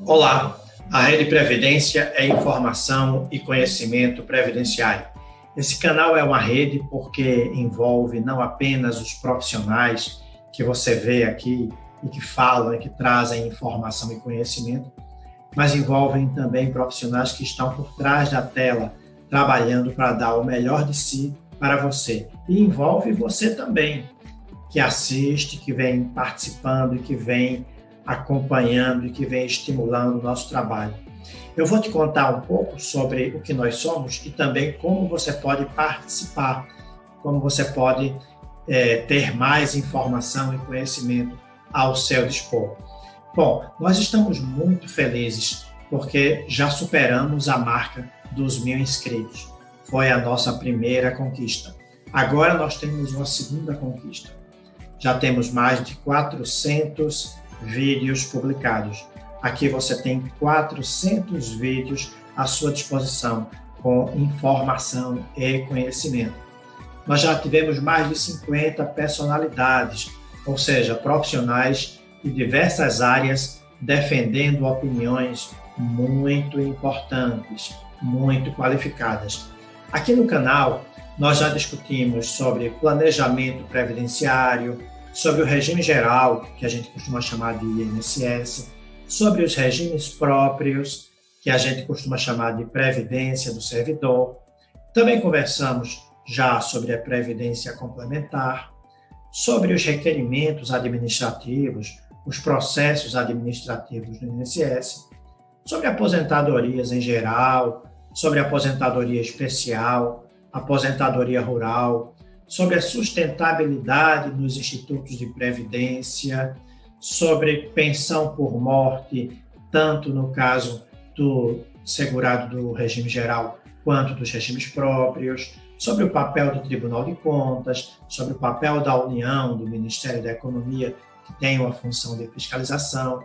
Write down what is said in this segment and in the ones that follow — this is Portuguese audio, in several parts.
Olá, a Rede Previdência é informação e conhecimento previdenciário. Esse canal é uma rede porque envolve não apenas os profissionais que você vê aqui e que falam e que trazem informação e conhecimento, mas envolvem também profissionais que estão por trás da tela, trabalhando para dar o melhor de si para você. E envolve você também, que assiste, que vem participando e que vem acompanhando e que vem estimulando o nosso trabalho. Eu vou te contar um pouco sobre o que nós somos e também como você pode participar, como você pode ter mais informação e conhecimento ao seu dispor. Bom, nós estamos muito felizes porque já superamos a marca dos 1.000 inscritos. Foi a nossa primeira conquista. Agora nós temos uma segunda conquista. Já temos mais de 400 vídeos publicados. Aqui você tem 400 vídeos à sua disposição, com informação e conhecimento. Nós já tivemos mais de 50 personalidades, ou seja, profissionais de diversas áreas, defendendo opiniões muito importantes, muito qualificadas. Aqui no canal, nós já discutimos sobre planejamento previdenciário, sobre o regime geral, que a gente costuma chamar de INSS, sobre os regimes próprios, que a gente costuma chamar de previdência do servidor. Também conversamos já sobre a previdência complementar, sobre os requerimentos administrativos, os processos administrativos do INSS, sobre aposentadorias em geral, sobre aposentadoria especial, aposentadoria rural, sobre a sustentabilidade nos institutos de previdência, sobre pensão por morte, tanto no caso do segurado do regime geral quanto dos regimes próprios, sobre o papel do Tribunal de Contas, sobre o papel da União, do Ministério da Economia, que tem uma função de fiscalização.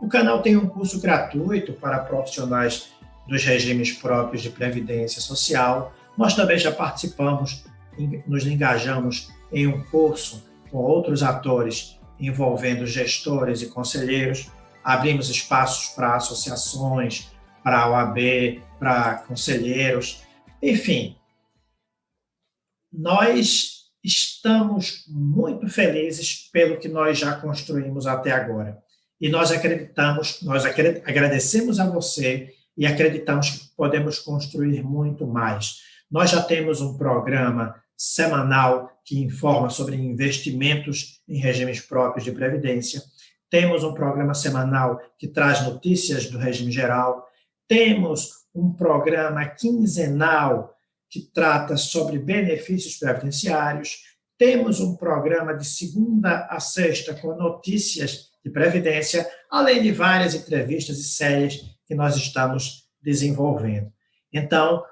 O canal tem um curso gratuito para profissionais dos regimes próprios de previdência social. Nós também já participamos, nos engajamos em um curso com outros atores envolvendo gestores e conselheiros, abrimos espaços para associações, para a OAB, para conselheiros, enfim. Nós estamos muito felizes pelo que nós já construímos até agora. E nós agradecemos a você e acreditamos que podemos construir muito mais. Nós já temos um programa semanal que informa sobre investimentos em regimes próprios de previdência. Temos um programa semanal que traz notícias do regime geral. Temos um programa quinzenal que trata sobre benefícios previdenciários. Temos um programa de segunda a sexta com notícias de previdência, além de várias entrevistas e séries que nós estamos desenvolvendo. Então,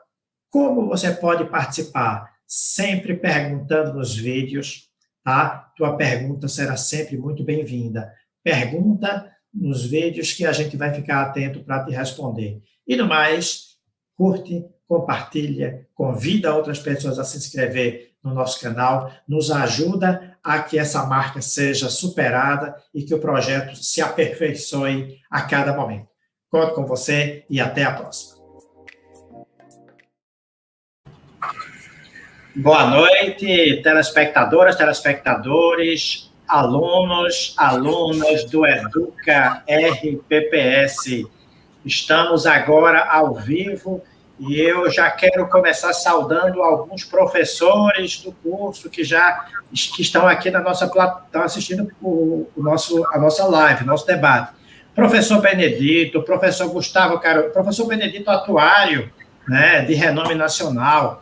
como você pode participar? Sempre perguntando nos vídeos, tá? Tua pergunta será sempre muito bem-vinda. Pergunta nos vídeos que a gente vai ficar atento para te responder. E no mais, curte, compartilha, convida outras pessoas a se inscrever no nosso canal, nos ajuda a que essa marca seja superada e que o projeto se aperfeiçoe a cada momento. Conto com você e até a próxima. Boa noite, telespectadoras, telespectadores, alunos, alunas do Educa RPPS. Estamos agora ao vivo e eu já quero começar saudando alguns professores do curso que estão aqui na nossa estão assistindo a nossa live, nosso debate. Professor Benedito, professor Gustavo Caro, professor Benedito atuário, né, de renome nacional,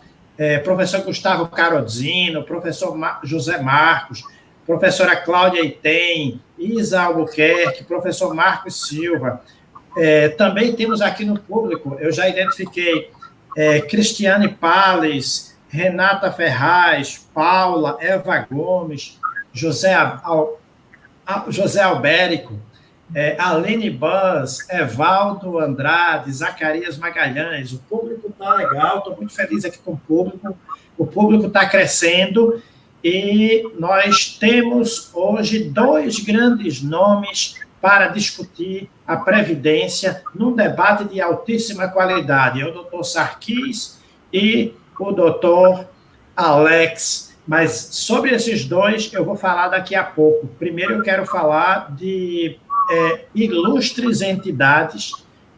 professor Gustavo Carozino, professor José Marcos, professora Cláudia Item, Isa Albuquerque, professor Marcos Silva. Também temos aqui no público, eu já identifiquei, Cristiane Pales, Renata Ferraz, Paula, Eva Gomes, José Albérico, Aline Bans, Evaldo Andrade, Zacarias Magalhães. O público está legal, estou muito feliz aqui com o público está crescendo e nós temos hoje dois grandes nomes para discutir a Previdência num debate de altíssima qualidade. É o doutor Sarkis e o doutor Alex. Mas sobre esses dois eu vou falar daqui a pouco. Primeiro eu quero falar de ilustres entidades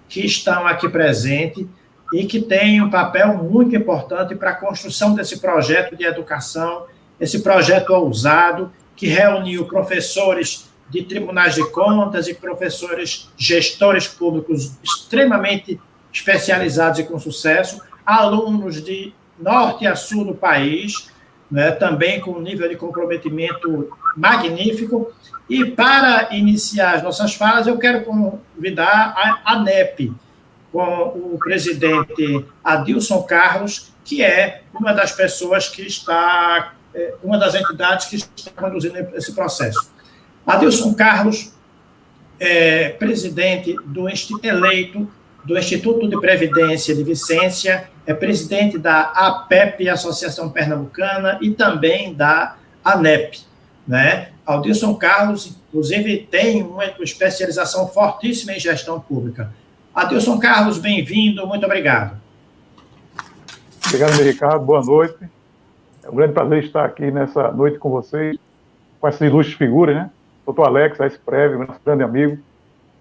que estão aqui presentes e que têm um papel muito importante para a construção desse projeto de educação, esse projeto ousado, que reuniu professores de tribunais de contas e professores gestores públicos extremamente especializados e com sucesso, alunos de norte a sul do país, né, também com um nível de comprometimento magnífico. E para iniciar as nossas falas, eu quero convidar a ANEP, com o presidente Adilson Carlos, que é uma das pessoas que está, uma das entidades que está conduzindo esse processo. Adilson Carlos é presidente eleito do Instituto de Previdência de Vicência, é presidente da APEP, Associação Pernambucana, e também da ANEP, né? Adilson Carlos, inclusive, tem uma especialização fortíssima em gestão pública. Adilson Carlos, bem-vindo, muito obrigado. Obrigado, meu Ricardo, boa noite. É um grande prazer estar aqui nessa noite com vocês, com essas ilustres figuras, né? Doutor Alex, da SPREV, nosso grande amigo,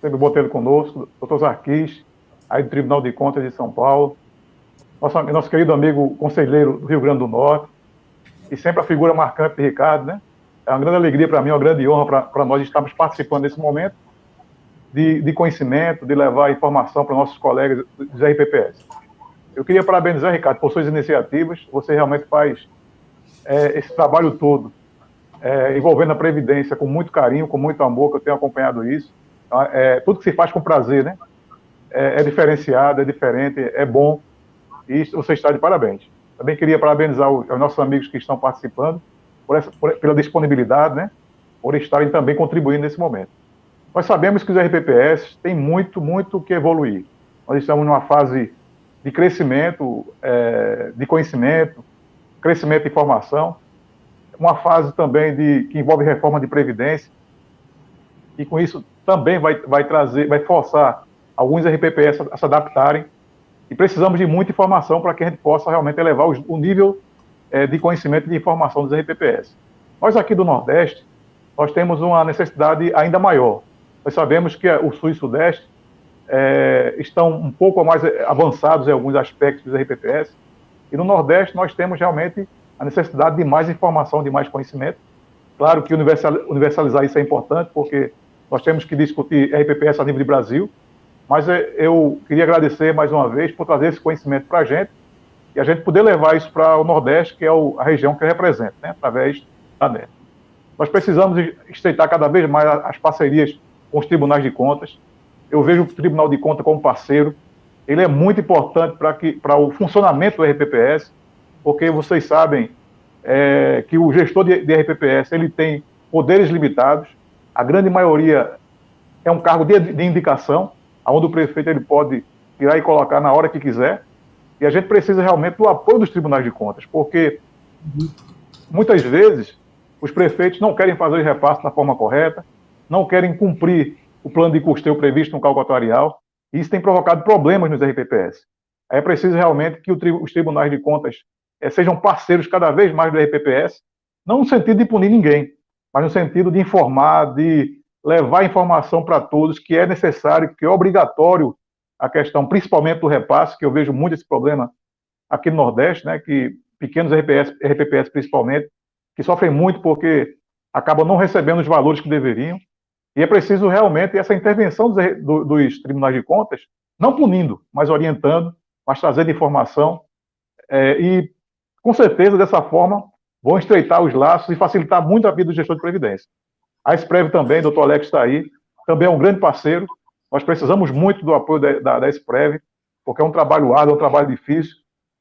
sempre bom tê-lo conosco. Doutor Sarkis, aí do Tribunal de Contas de São Paulo. Nosso querido amigo conselheiro do Rio Grande do Norte, e sempre a figura marcante de Ricardo, né? É uma grande alegria para mim, uma grande honra para nós estarmos participando desse momento de conhecimento, de levar informação para nossos colegas dos RPPS. Eu queria parabenizar, Ricardo, por suas iniciativas. Você realmente faz esse trabalho todo, envolvendo a Previdência com muito carinho, com muito amor, que eu tenho acompanhado isso. Tudo que se faz com prazer, né? É diferenciado, é diferente, é bom, e você está de parabéns. Também queria parabenizar os nossos amigos que estão participando, pela disponibilidade, né? Por estarem também contribuindo nesse momento. Nós sabemos que os RPPS têm muito que evoluir. Nós estamos numa fase de crescimento, de conhecimento, crescimento de informação, uma fase também que envolve reforma de previdência, e com isso também vai forçar alguns RPPS a se adaptarem, e precisamos de muita informação para que a gente possa realmente elevar o nível de conhecimento e de informação dos RPPS. Nós aqui do Nordeste, nós temos uma necessidade ainda maior. Nós sabemos que o Sul e Sudeste estão um pouco mais avançados em alguns aspectos dos RPPS, e no Nordeste nós temos realmente a necessidade de mais informação, de mais conhecimento. Claro que universalizar isso é importante, porque nós temos que discutir RPPS a nível de Brasil, mas eu queria agradecer mais uma vez por trazer esse conhecimento para a gente, e a gente poder levar isso para o Nordeste, que é a região que eu represento, né, através da ANEP. Nós precisamos estreitar cada vez mais as parcerias com os tribunais de contas. Eu vejo o Tribunal de Contas como parceiro. Ele é muito importante para o funcionamento do RPPS, porque vocês sabem que o gestor de RPPS ele tem poderes limitados. A grande maioria é um cargo de indicação, onde o prefeito ele pode tirar e colocar na hora que quiser. E a gente precisa realmente do apoio dos tribunais de contas, porque muitas vezes os prefeitos não querem fazer os repasses da forma correta, não querem cumprir o plano de custeio previsto no cálculo atuarial, e isso tem provocado problemas nos RPPS. Aí é preciso realmente que os tribunais de contas sejam parceiros cada vez mais do RPPS, não no sentido de punir ninguém, mas no sentido de informar, de levar informação para todos, que é necessário, que é obrigatório a questão, principalmente do repasse, que eu vejo muito esse problema aqui no Nordeste, né, que pequenos RPPS principalmente, que sofrem muito porque acabam não recebendo os valores que deveriam, e é preciso realmente essa intervenção dos tribunais de contas, não punindo, mas orientando, mas trazendo informação, e com certeza dessa forma vão estreitar os laços e facilitar muito a vida do gestor de previdência. A SPREV também, doutor Alex está aí, também é um grande parceiro. Nós precisamos muito do apoio da SPREV, porque é um trabalho árduo, é um trabalho difícil.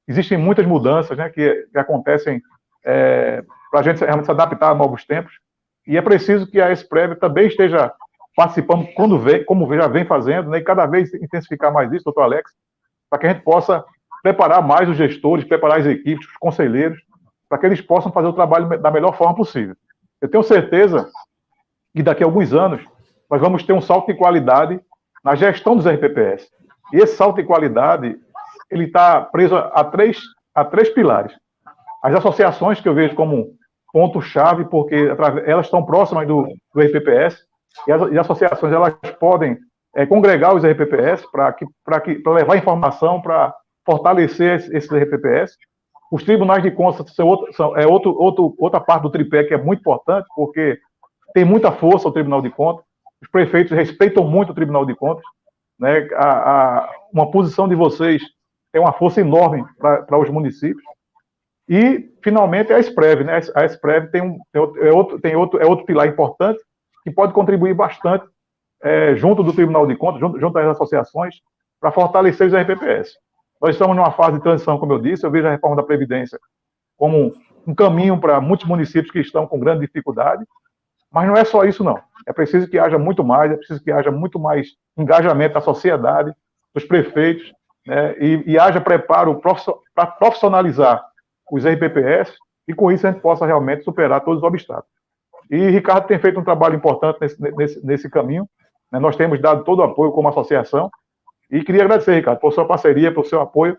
Existem muitas mudanças, né, que acontecem para a gente realmente se adaptar a novos tempos, e é preciso que a SPREV também esteja participamos como já vem fazendo, né, e cada vez intensificar mais isso, doutor Alex, para que a gente possa preparar mais os gestores, preparar as equipes, os conselheiros, para que eles possam fazer o trabalho da melhor forma possível. Eu tenho certeza que daqui a alguns anos nós vamos ter um salto de qualidade na gestão dos RPPS. E esse salto de qualidade, ele está preso a três pilares. As associações, que eu vejo como ponto-chave, porque elas estão próximas do RPPS, e as associações elas podem congregar os RPPS para levar informação, para fortalecer esses RPPS. Os tribunais de contas são outra parte do tripé que é muito importante, porque tem muita força o Tribunal de Contas, os prefeitos respeitam muito o Tribunal de Contas, né? Uma posição de vocês tem uma força enorme para os municípios. E, finalmente, a Exprev, né? A Exprev é outro pilar importante que pode contribuir bastante junto do Tribunal de Contas, junto às associações, para fortalecer os RPPS. Nós estamos numa fase de transição, como eu disse, eu vejo a reforma da Previdência como um caminho para muitos municípios que estão com grande dificuldade, mas não é só isso, não. É preciso que haja muito mais, é preciso que haja muito mais engajamento da sociedade, dos prefeitos, né, e haja preparo para profissionalizar os RPPS, e com isso a gente possa realmente superar todos os obstáculos. E Ricardo tem feito um trabalho importante nesse caminho, né? Nós temos dado todo o apoio como associação, e queria agradecer, Ricardo, por sua parceria, por seu apoio,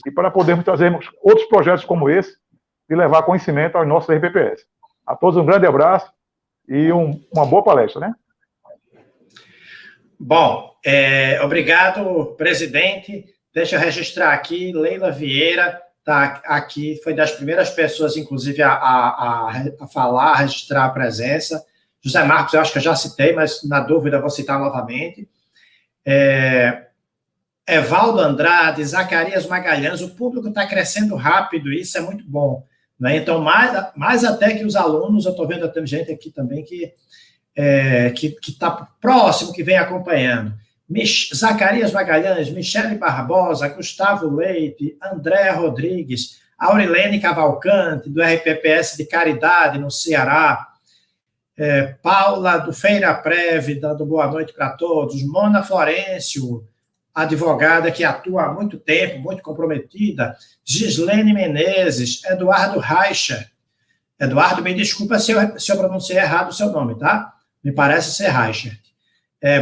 e para podermos trazermos outros projetos como esse, e levar conhecimento aos nossos RPPS. A todos um grande abraço, e uma boa palestra, né? Bom, obrigado, presidente. Deixa eu registrar aqui, Leila Vieira está aqui, foi das primeiras pessoas, inclusive, a falar, a registrar a presença. José Marcos, eu acho que eu já citei, mas na dúvida vou citar novamente. Evaldo Andrade, Zacarias Magalhães, o público está crescendo rápido, isso é muito bom. Né? Então, mais até que os alunos, eu estou vendo até gente aqui também que está próximo, que vem acompanhando. Zacarias Magalhães, Michele Barbosa, Gustavo Leite, André Rodrigues, Aurilene Cavalcante, do RPPS de Caridade, no Ceará, Paula, do Feira Prev, dando boa noite para todos, Mona Florencio, advogada que atua há muito tempo, muito comprometida, Gislene Menezes, Eduardo Reicher. Eduardo, me desculpa se eu pronunciei errado o seu nome, tá? Me parece ser Reicher.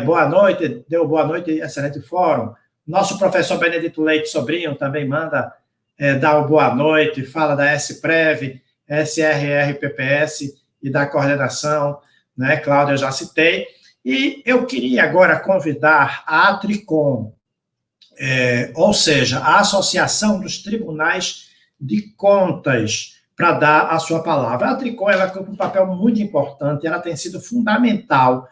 Boa noite, deu boa noite, excelente fórum. Nosso professor Benedito Leite Sobrinho também manda dar o boa noite, fala da SPREV, SRRPPS e da coordenação, né? Cláudia, eu já citei. E eu queria agora convidar a Atricom, ou seja, a Associação dos Tribunais de Contas, para dar a sua palavra. A Atricom, ela cumpre um papel muito importante, ela tem sido fundamental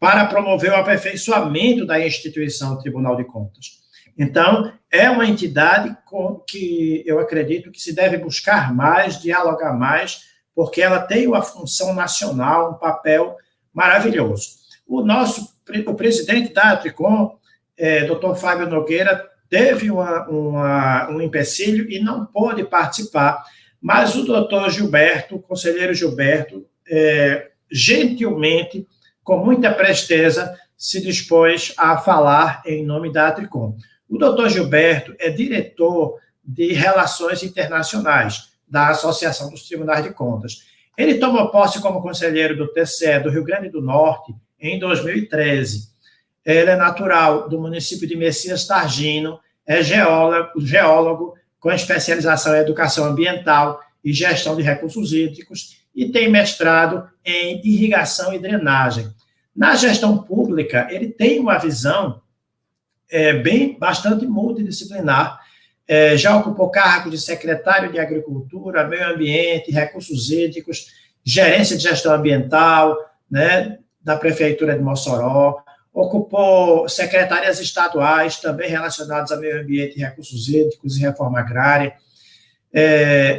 para promover o aperfeiçoamento da instituição Tribunal de Contas. Então, é uma entidade que eu acredito que se deve buscar mais, dialogar mais, porque ela tem uma função nacional, um papel maravilhoso. O presidente da Atricom, doutor Fábio Nogueira, teve um empecilho e não pôde participar, mas o doutor Gilberto, o conselheiro Gilberto, gentilmente, com muita presteza, se dispôs a falar em nome da Atricom. O doutor Gilberto é diretor de Relações Internacionais da Associação dos Tribunais de Contas. Ele tomou posse como conselheiro do TCE do Rio Grande do Norte em 2013. Ele é natural do município de Messias Targino, é geólogo com especialização em educação ambiental e gestão de recursos hídricos e tem mestrado em irrigação e drenagem. Na gestão pública, ele tem uma visão bastante multidisciplinar. Já ocupou cargo de secretário de Agricultura, Meio Ambiente, Recursos Hídricos, gerência de gestão ambiental, né, da Prefeitura de Mossoró, ocupou secretarias estaduais também relacionadas a meio ambiente, recursos hídricos e reforma agrária.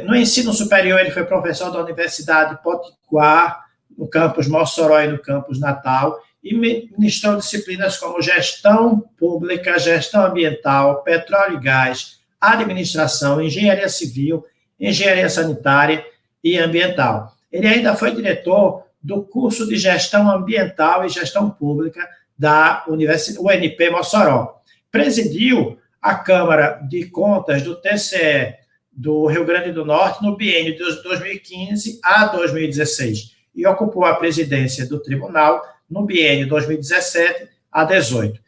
No ensino superior, ele foi professor da Universidade Potiguar, no campus Mossoró e no campus Natal, e ministrou disciplinas como gestão pública, gestão ambiental, petróleo e gás, administração, engenharia civil, engenharia sanitária e ambiental. Ele ainda foi diretor do curso de Gestão Ambiental e Gestão Pública da UNP Mossoró. Presidiu a Câmara de Contas do TCE do Rio Grande do Norte no biênio de 2015 a 2016 e ocupou a presidência do tribunal no biênio 2017 a 2018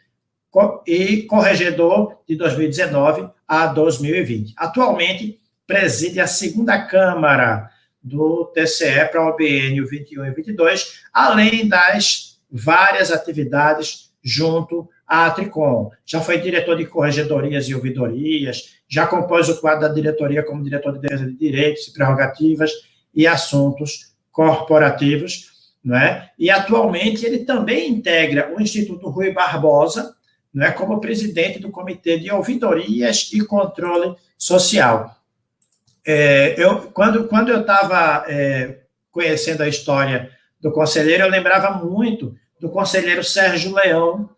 e corregedor de 2019 a 2020. Atualmente, preside a segunda Câmara do TCE para o biênio 21 e 22, além das várias atividades junto à Tricom. Já foi diretor de corregedorias e ouvidorias, já compôs o quadro da diretoria como diretor de defesa de direitos e prerrogativas e assuntos corporativos, né? E atualmente ele também integra o Instituto Rui Barbosa, né, como presidente do Comitê de Ouvidorias e Controle Social. Quando eu estava conhecendo a história do conselheiro, eu lembrava muito do conselheiro Sérgio Leão,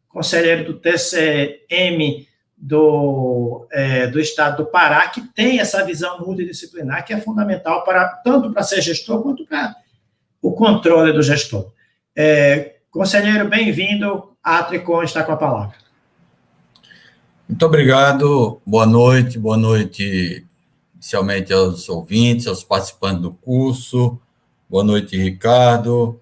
conselheiro do TCM do Estado do Pará, que tem essa visão multidisciplinar que é fundamental tanto para ser gestor quanto para o controle do gestor. Conselheiro, bem-vindo. A Tricom está com a palavra. Muito obrigado. Boa noite inicialmente aos ouvintes, aos participantes do curso. Boa noite, Ricardo.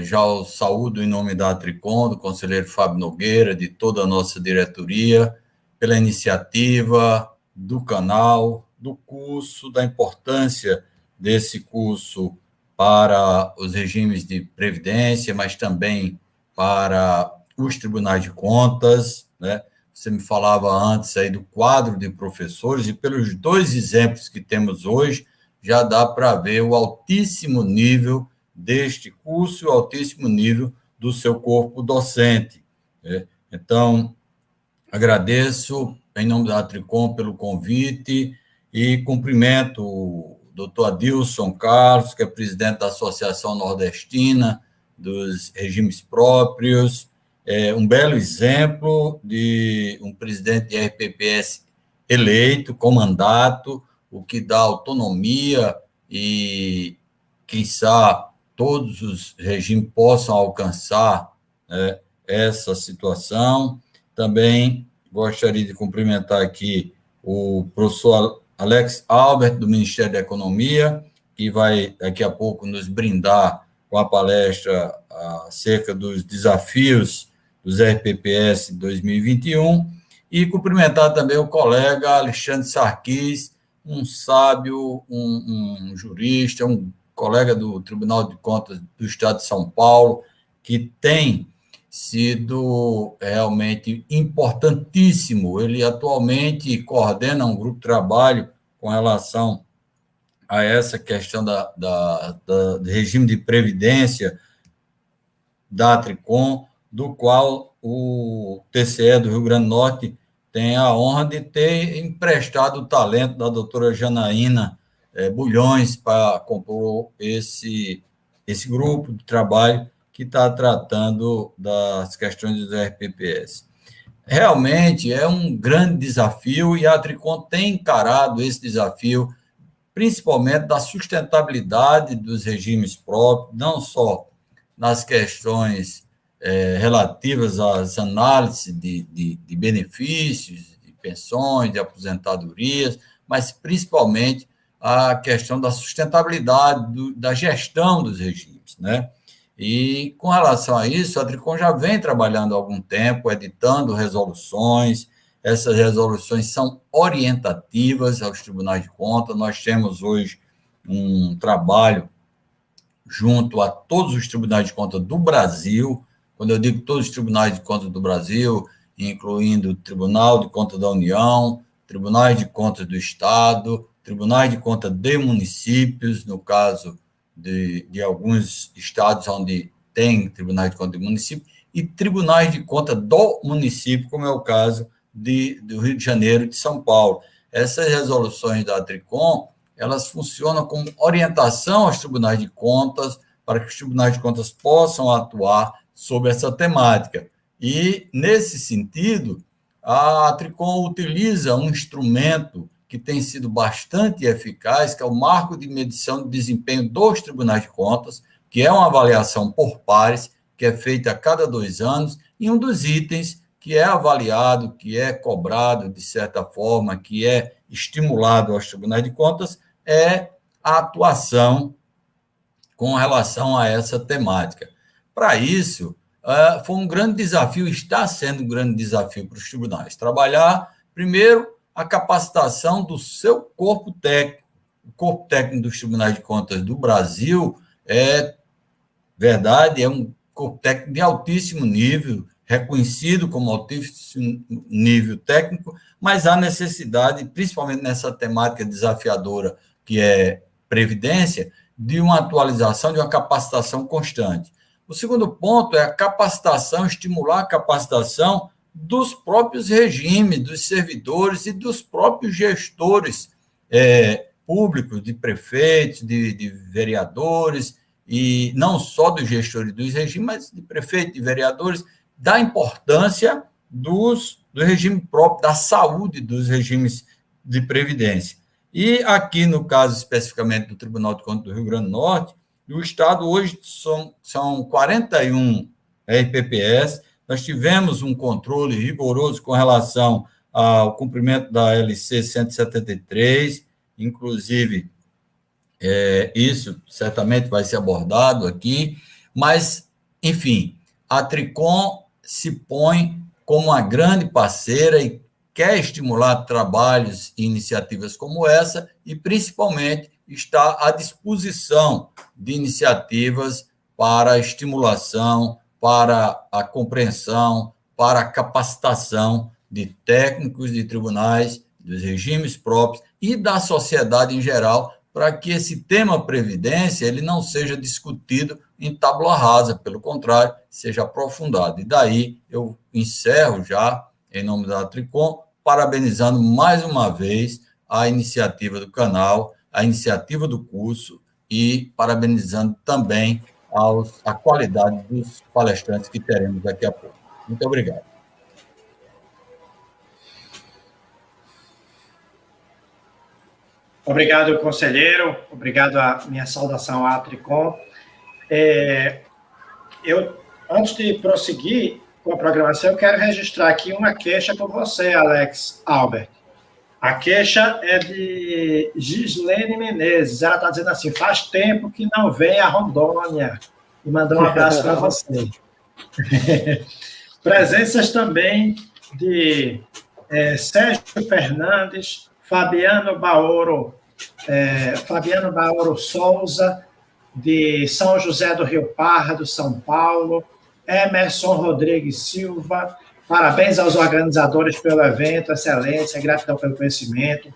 Já o saúdo em nome da Tricom, do conselheiro Fábio Nogueira, de toda a nossa diretoria, pela iniciativa do canal, do curso, da importância desse curso para os regimes de previdência, mas também para os tribunais de contas, né? Você me falava antes aí do quadro de professores, e pelos 2 exemplos que temos hoje, já dá para ver o altíssimo nível deste curso, o altíssimo nível do seu corpo docente, né? Então, agradeço, em nome da Tricom, pelo convite e cumprimento o doutor Adilson Carlos, que é presidente da Associação Nordestina dos Regimes Próprios, um belo exemplo de um presidente de RPPS eleito, com mandato, o que dá autonomia e, quiçá, todos os regimes possam alcançar, né, essa situação. Também gostaria de cumprimentar aqui o professor Alex Albert, do Ministério da Economia, que vai, daqui a pouco, nos brindar com a palestra acerca dos desafios dos RPPS 2021, e cumprimentar também o colega Alexandre Sarquis, um sábio, um jurista, um colega do Tribunal de Contas do Estado de São Paulo, que tem sido realmente importantíssimo. Ele atualmente coordena um grupo de trabalho com relação a essa questão do regime de previdência da Tricom, do qual o TCE do Rio Grande do Norte tem a honra de ter emprestado o talento da doutora Janaína Bulhões para compor esse grupo de trabalho que está tratando das questões dos RPPS. Realmente é um grande desafio, e a Tricom tem encarado esse desafio, principalmente da sustentabilidade dos regimes próprios, não só nas questões relativas às análises de benefícios, de pensões, de aposentadorias, mas principalmente a questão da sustentabilidade da gestão dos regimes, né? E, com relação a isso, a Tricom já vem trabalhando há algum tempo, editando resoluções. Essas resoluções são orientativas aos tribunais de contas. Nós temos hoje um trabalho junto a todos os tribunais de contas do Brasil. Quando eu digo todos os tribunais de contas do Brasil, incluindo o Tribunal de Contas da União, tribunais de contas do Estado, tribunais de contas de municípios, no caso de alguns estados onde tem tribunais de contas de município, e tribunais de contas do município, como é o caso do Rio de Janeiro e de São Paulo. Essas resoluções da Tricom, elas funcionam como orientação aos tribunais de contas, para que os tribunais de contas possam atuar sobre essa temática. E, nesse sentido, a Tricom utiliza um instrumento que tem sido bastante eficaz, que é o marco de medição de desempenho dos tribunais de contas, que é uma avaliação por pares, que é feita a cada 2 anos, e um dos itens que é avaliado, que é cobrado, de certa forma, que é estimulado aos tribunais de contas, é a atuação com relação a essa temática. Para isso, foi um grande desafio, está sendo um grande desafio para os tribunais. Trabalhar, primeiro, a capacitação do seu corpo técnico. O corpo técnico dos tribunais de contas do Brasil é um corpo técnico de altíssimo nível, reconhecido como altíssimo nível técnico, mas há necessidade, principalmente nessa temática desafiadora que é previdência, de uma atualização, de uma capacitação constante. O segundo ponto é a capacitação, estimular a capacitação dos próprios regimes, dos servidores e dos próprios gestores públicos, de prefeitos, de vereadores, e não só dos gestores dos regimes, mas de prefeitos, de vereadores, da importância do regime próprio, da saúde dos regimes de previdência. E aqui, no caso especificamente do Tribunal de Contas do Rio Grande do Norte, o Estado hoje são 41 RPPS, nós tivemos um controle rigoroso com relação ao cumprimento da LC 173, inclusive, isso certamente vai ser abordado aqui, mas, enfim, a Tricom se põe como uma grande parceira e quer estimular trabalhos e iniciativas como essa e, principalmente, está à disposição de iniciativas para a estimulação, para a compreensão, para a capacitação de técnicos de tribunais, dos regimes próprios e da sociedade em geral, para que esse tema previdência ele não seja discutido em tábua rasa, pelo contrário, seja aprofundado. E daí eu encerro já, em nome da Tricom, parabenizando mais uma vez a iniciativa do canal, a iniciativa do curso e parabenizando também a qualidade dos palestrantes que teremos daqui a pouco. Muito obrigado. Obrigado, conselheiro. Obrigado, a minha saudação à Tricom. Antes de prosseguir com a programação, eu quero registrar aqui uma queixa por você, Alex Albert. A queixa é de Gislene Menezes. Ela está dizendo assim: faz tempo que não vem a Rondônia. E mandou um abraço para você. Presenças também de Sérgio Fernandes, Fabiano Baoro Souza, de São José do Rio Pardo, São Paulo, Emerson Rodrigues Silva, parabéns aos organizadores pelo evento, excelência, gratidão pelo conhecimento,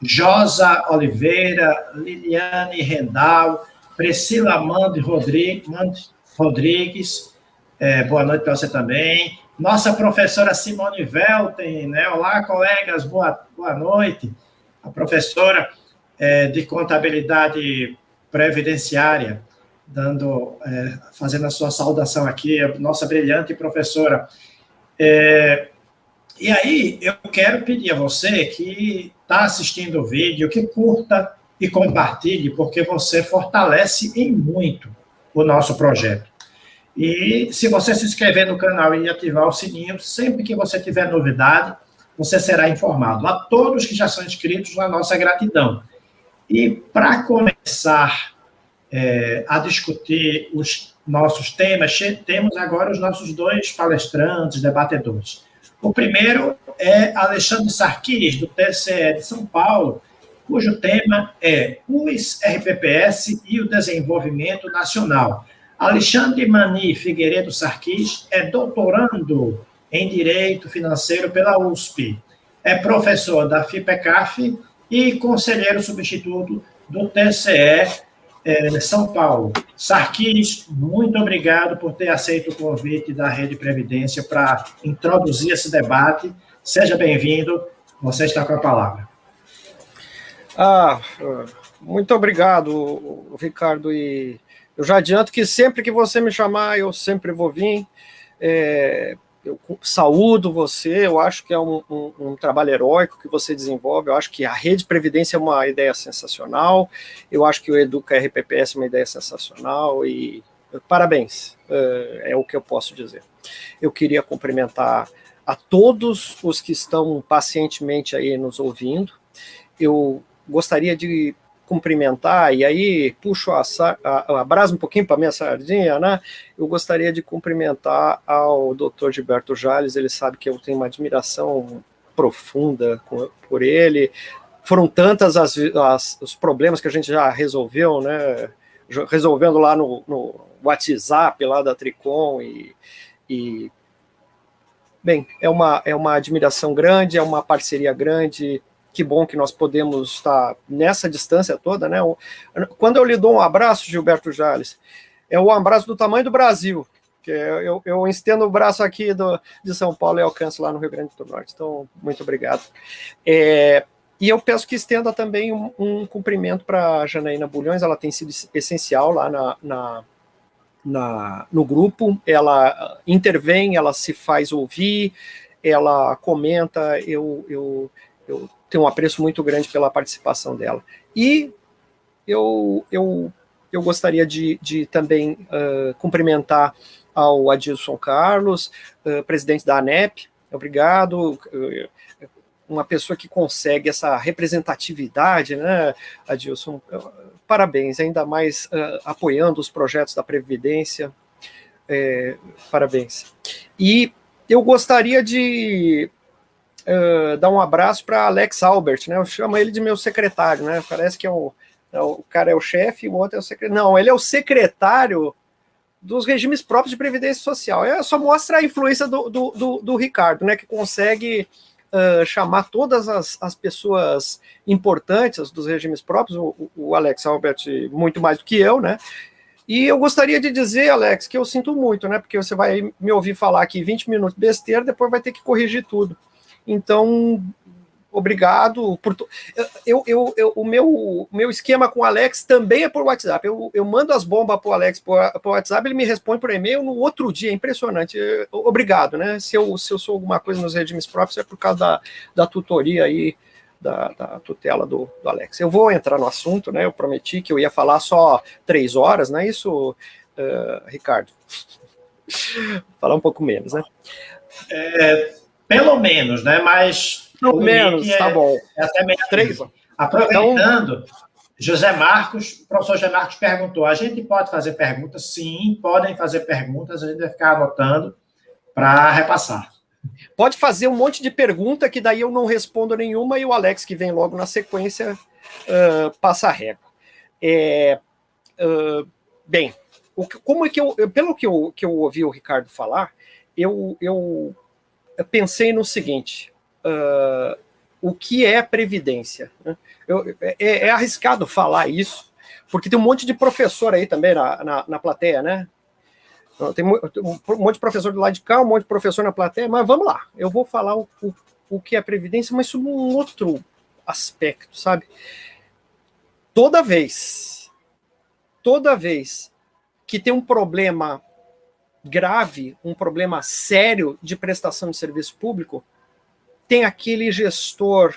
Josa Oliveira, Liliane Rendal, Priscila Mande Rodrigues, boa noite para você também, nossa professora Simone Velten, né? Olá, colegas, boa noite, a professora de contabilidade previdenciária, fazendo a sua saudação aqui, a nossa brilhante professora. E aí, eu quero pedir a você que está assistindo o vídeo, que curta e compartilhe, porque você fortalece em muito o nosso projeto. E se você se inscrever no canal e ativar o sininho, sempre que você tiver novidade, você será informado. A todos que já são inscritos, a nossa gratidão. E para começar a discutir os nossos temas, temos agora os nossos dois palestrantes, debatedores. O primeiro é Alexandre Sarquis, do TCE de São Paulo, cujo tema é os RPPS e o desenvolvimento nacional. Alexandre Mani Figueiredo Sarquis é doutorando em Direito Financeiro pela USP, é professor da FIPECAF e conselheiro substituto do TCE São Paulo. Sarquis, muito obrigado por ter aceito o convite da Rede Previdência para introduzir esse debate. Seja bem-vindo, você está com a palavra. Muito obrigado, Ricardo, e eu já adianto que sempre que você me chamar, eu sempre vou vir. eu saúdo você, eu acho que é um trabalho heróico que você desenvolve, eu acho que a Rede Previdência é uma ideia sensacional, eu acho que o Educa RPPS é uma ideia sensacional, e parabéns, é o que eu posso dizer. Eu queria cumprimentar a todos os que estão pacientemente aí nos ouvindo, eu gostaria de cumprimentar, e aí puxo a brasa um pouquinho para minha sardinha, né? Eu gostaria de cumprimentar ao Dr. Gilberto Jales, ele sabe que eu tenho uma admiração profunda por ele, foram tantas os problemas que a gente já resolveu, né? Resolvendo lá no WhatsApp, lá da Tricom, e bem, é uma admiração grande, é uma parceria grande. Que bom que nós podemos estar nessa distância toda, né? Quando eu lhe dou um abraço, Gilberto Jales, é um abraço do tamanho do Brasil, que eu estendo o braço aqui de São Paulo e alcanço lá no Rio Grande do Norte. Então, muito obrigado. E eu peço que estenda também um cumprimento para a Janaína Bulhões, ela tem sido essencial lá no grupo, ela intervém, ela se faz ouvir, ela comenta, eu tenho um apreço muito grande pela participação dela. E eu gostaria de também cumprimentar ao Adilson Carlos, presidente da ANEP, obrigado, uma pessoa que consegue essa representatividade, né, Adilson, parabéns, ainda mais apoiando os projetos da Previdência, parabéns. E eu gostaria de dar um abraço para Alex Albert, né? Eu chamo ele de meu secretário, né? Parece que o cara é o chefe e o outro é o secretário. Não, ele é o secretário dos regimes próprios de previdência social. Só mostra a influência do Ricardo, né? Que consegue chamar todas as pessoas importantes dos regimes próprios, o Alex Albert muito mais do que eu, né? E eu gostaria de dizer, Alex, que eu sinto muito, né? Porque você vai me ouvir falar aqui 20 minutos besteira, depois vai ter que corrigir tudo. Então, obrigado. O meu esquema com o Alex também é por WhatsApp. Eu mando as bombas para o Alex por WhatsApp, ele me responde por e-mail no outro dia, é impressionante. Obrigado, né? Se eu sou alguma coisa nos regimes próprios, é por causa da tutoria aí, da tutela do Alex. Eu vou entrar no assunto, né? Eu prometi que eu ia falar só 3 horas, não é isso, Ricardo? Falar um pouco menos, né? Pelo menos, né? Mas pelo menos, tá bom. Até menos. 3. Aproveitando, José Marcos, o professor José Marcos perguntou: a gente pode fazer perguntas? Sim, podem fazer perguntas, a gente vai ficar anotando para repassar. Pode fazer um monte de pergunta que daí eu não respondo nenhuma e o Alex, que vem logo na sequência, passa a régua. Bem, como é que pelo que eu ouvi o Ricardo falar, eu pensei no seguinte: o que é previdência? É arriscado falar isso, porque tem um monte de professor aí também na plateia, né? Tem um monte de professor do lado de cá, um monte de professor na plateia, mas vamos lá, eu vou falar o que é previdência, mas sobre um outro aspecto, sabe? Toda vez que tem um problema grave, um problema sério de prestação de serviço público, tem aquele gestor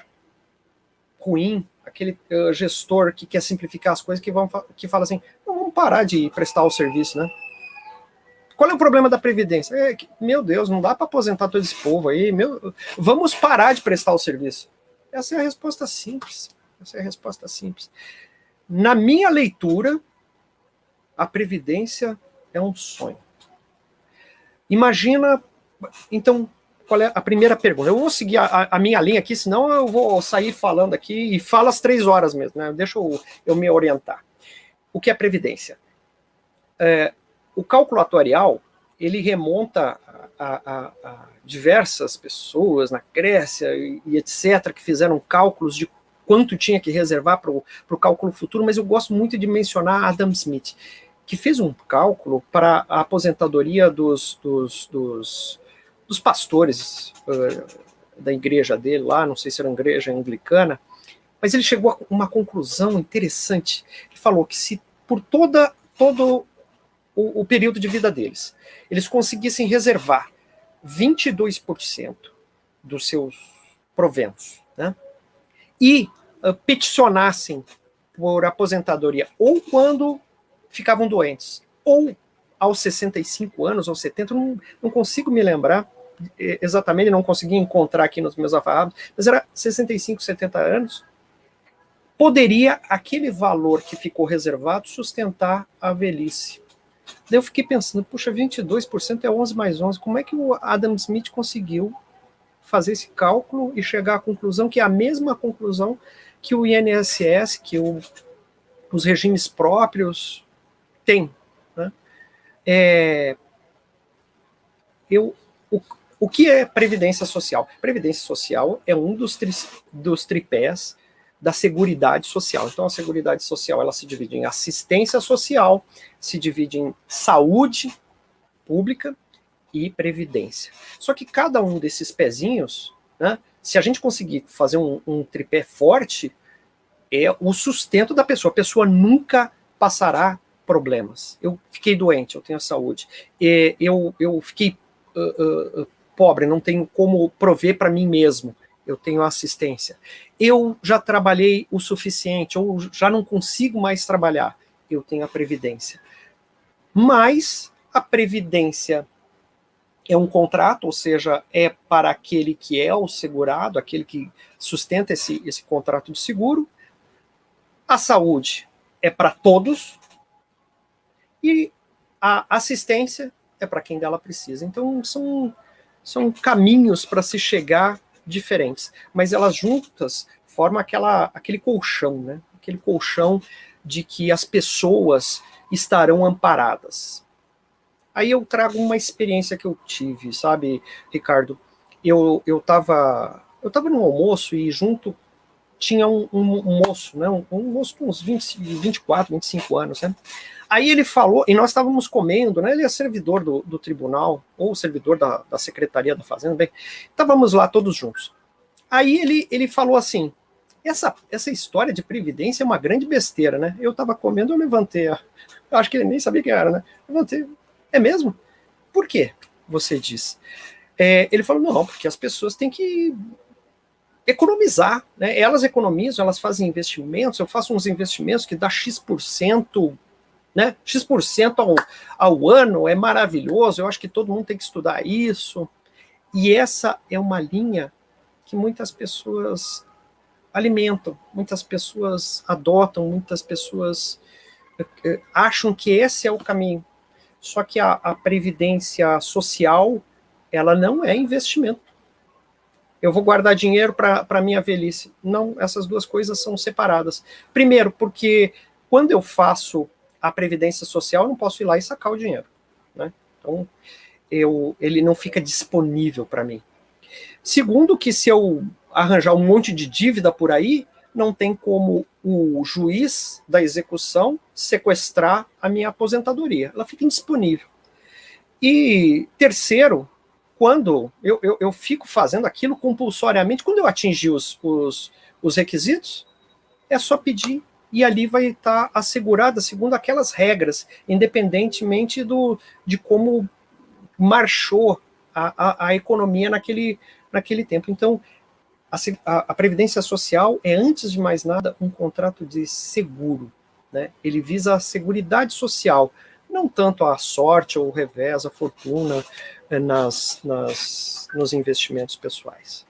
ruim, aquele gestor que quer simplificar as coisas, que fala assim: vamos parar de prestar o serviço, né? Qual é o problema da Previdência? Meu Deus, não dá para aposentar todo esse povo aí, vamos parar de prestar o serviço. Essa é a resposta simples. Na minha leitura, a Previdência é um sonho. Imagina, então, qual é a primeira pergunta? Eu vou seguir a minha linha aqui, senão eu vou sair falando aqui e falo às 3 horas mesmo, né? Deixa eu me orientar. O que é Previdência? O cálculo atuarial, ele remonta a diversas pessoas na Grécia e etc., que fizeram cálculos de quanto tinha que reservar para o cálculo futuro, mas eu gosto muito de mencionar Adam Smith, que fez um cálculo para a aposentadoria dos pastores da igreja dele lá, não sei se era uma igreja anglicana, mas ele chegou a uma conclusão interessante. Ele falou que se por todo o período de vida deles, eles conseguissem reservar 22% dos seus proventos, né, e peticionassem por aposentadoria, ou quando ficavam doentes, ou aos 65 anos, ou 70, não consigo me lembrar exatamente, não consegui encontrar aqui nos meus afarrados, mas era 65, 70 anos, poderia aquele valor que ficou reservado sustentar a velhice. Daí eu fiquei pensando, puxa, 22% é 11 mais 11, como é que o Adam Smith conseguiu fazer esse cálculo e chegar à conclusão que é a mesma conclusão que o INSS, que os regimes próprios têm, né? O que é Previdência Social? Previdência Social é um dos tripés da Seguridade Social. Então, a Seguridade Social ela se divide em assistência social, se divide em saúde pública e previdência. Só que cada um desses pezinhos, né, se a gente conseguir fazer um tripé forte, é o sustento da pessoa. A pessoa nunca passará problemas. Eu fiquei doente, eu tenho saúde. Eu fiquei pobre, não tenho como prover para mim mesmo. Eu tenho assistência. Eu já trabalhei o suficiente, ou já não consigo mais trabalhar. Eu tenho a previdência. Mas a previdência é um contrato, ou seja, é para aquele que é o segurado, aquele que sustenta esse contrato de seguro. A saúde é para todos e a assistência é para quem dela precisa. Então, são caminhos para se chegar diferentes, mas elas juntas formam aquele colchão, né? Aquele colchão de que as pessoas estarão amparadas. Aí eu trago uma experiência que eu tive, sabe, Ricardo? Eu estava no almoço e junto tinha um moço, né? Um moço com uns 24, 25 anos, né? Aí ele falou, e nós estávamos comendo, né? Ele é servidor do tribunal, ou servidor da Secretaria da Fazenda, bem, estávamos lá todos juntos. Aí ele falou assim, essa história de previdência é uma grande besteira, né? Eu estava comendo, eu levantei, eu acho que ele nem sabia quem era, né? Levantei, é mesmo? Por quê? Você diz. Ele falou, não, porque as pessoas têm que economizar, né? Elas economizam, elas fazem investimentos, eu faço uns investimentos que dá X%, né? X% ao ano, é maravilhoso, eu acho que todo mundo tem que estudar isso. E essa é uma linha que muitas pessoas alimentam, muitas pessoas adotam, muitas pessoas acham que esse é o caminho. Só que a previdência social, ela não é investimento. Eu vou guardar dinheiro para a minha velhice. Não, essas duas coisas são separadas. Primeiro, porque quando eu faço a previdência social, eu não posso ir lá e sacar o dinheiro, né? Então, ele não fica disponível para mim. Segundo, que se eu arranjar um monte de dívida por aí, não tem como o juiz da execução sequestrar a minha aposentadoria. Ela fica indisponível. E terceiro, quando eu fico fazendo aquilo compulsoriamente, quando eu atingir os requisitos, é só pedir e ali vai estar assegurada segundo aquelas regras, independentemente de como marchou a economia naquele tempo. Então, a Previdência Social é, antes de mais nada, um contrato de seguro, né? Ele visa a seguridade social, não tanto a sorte ou o revés, a fortuna nos investimentos pessoais.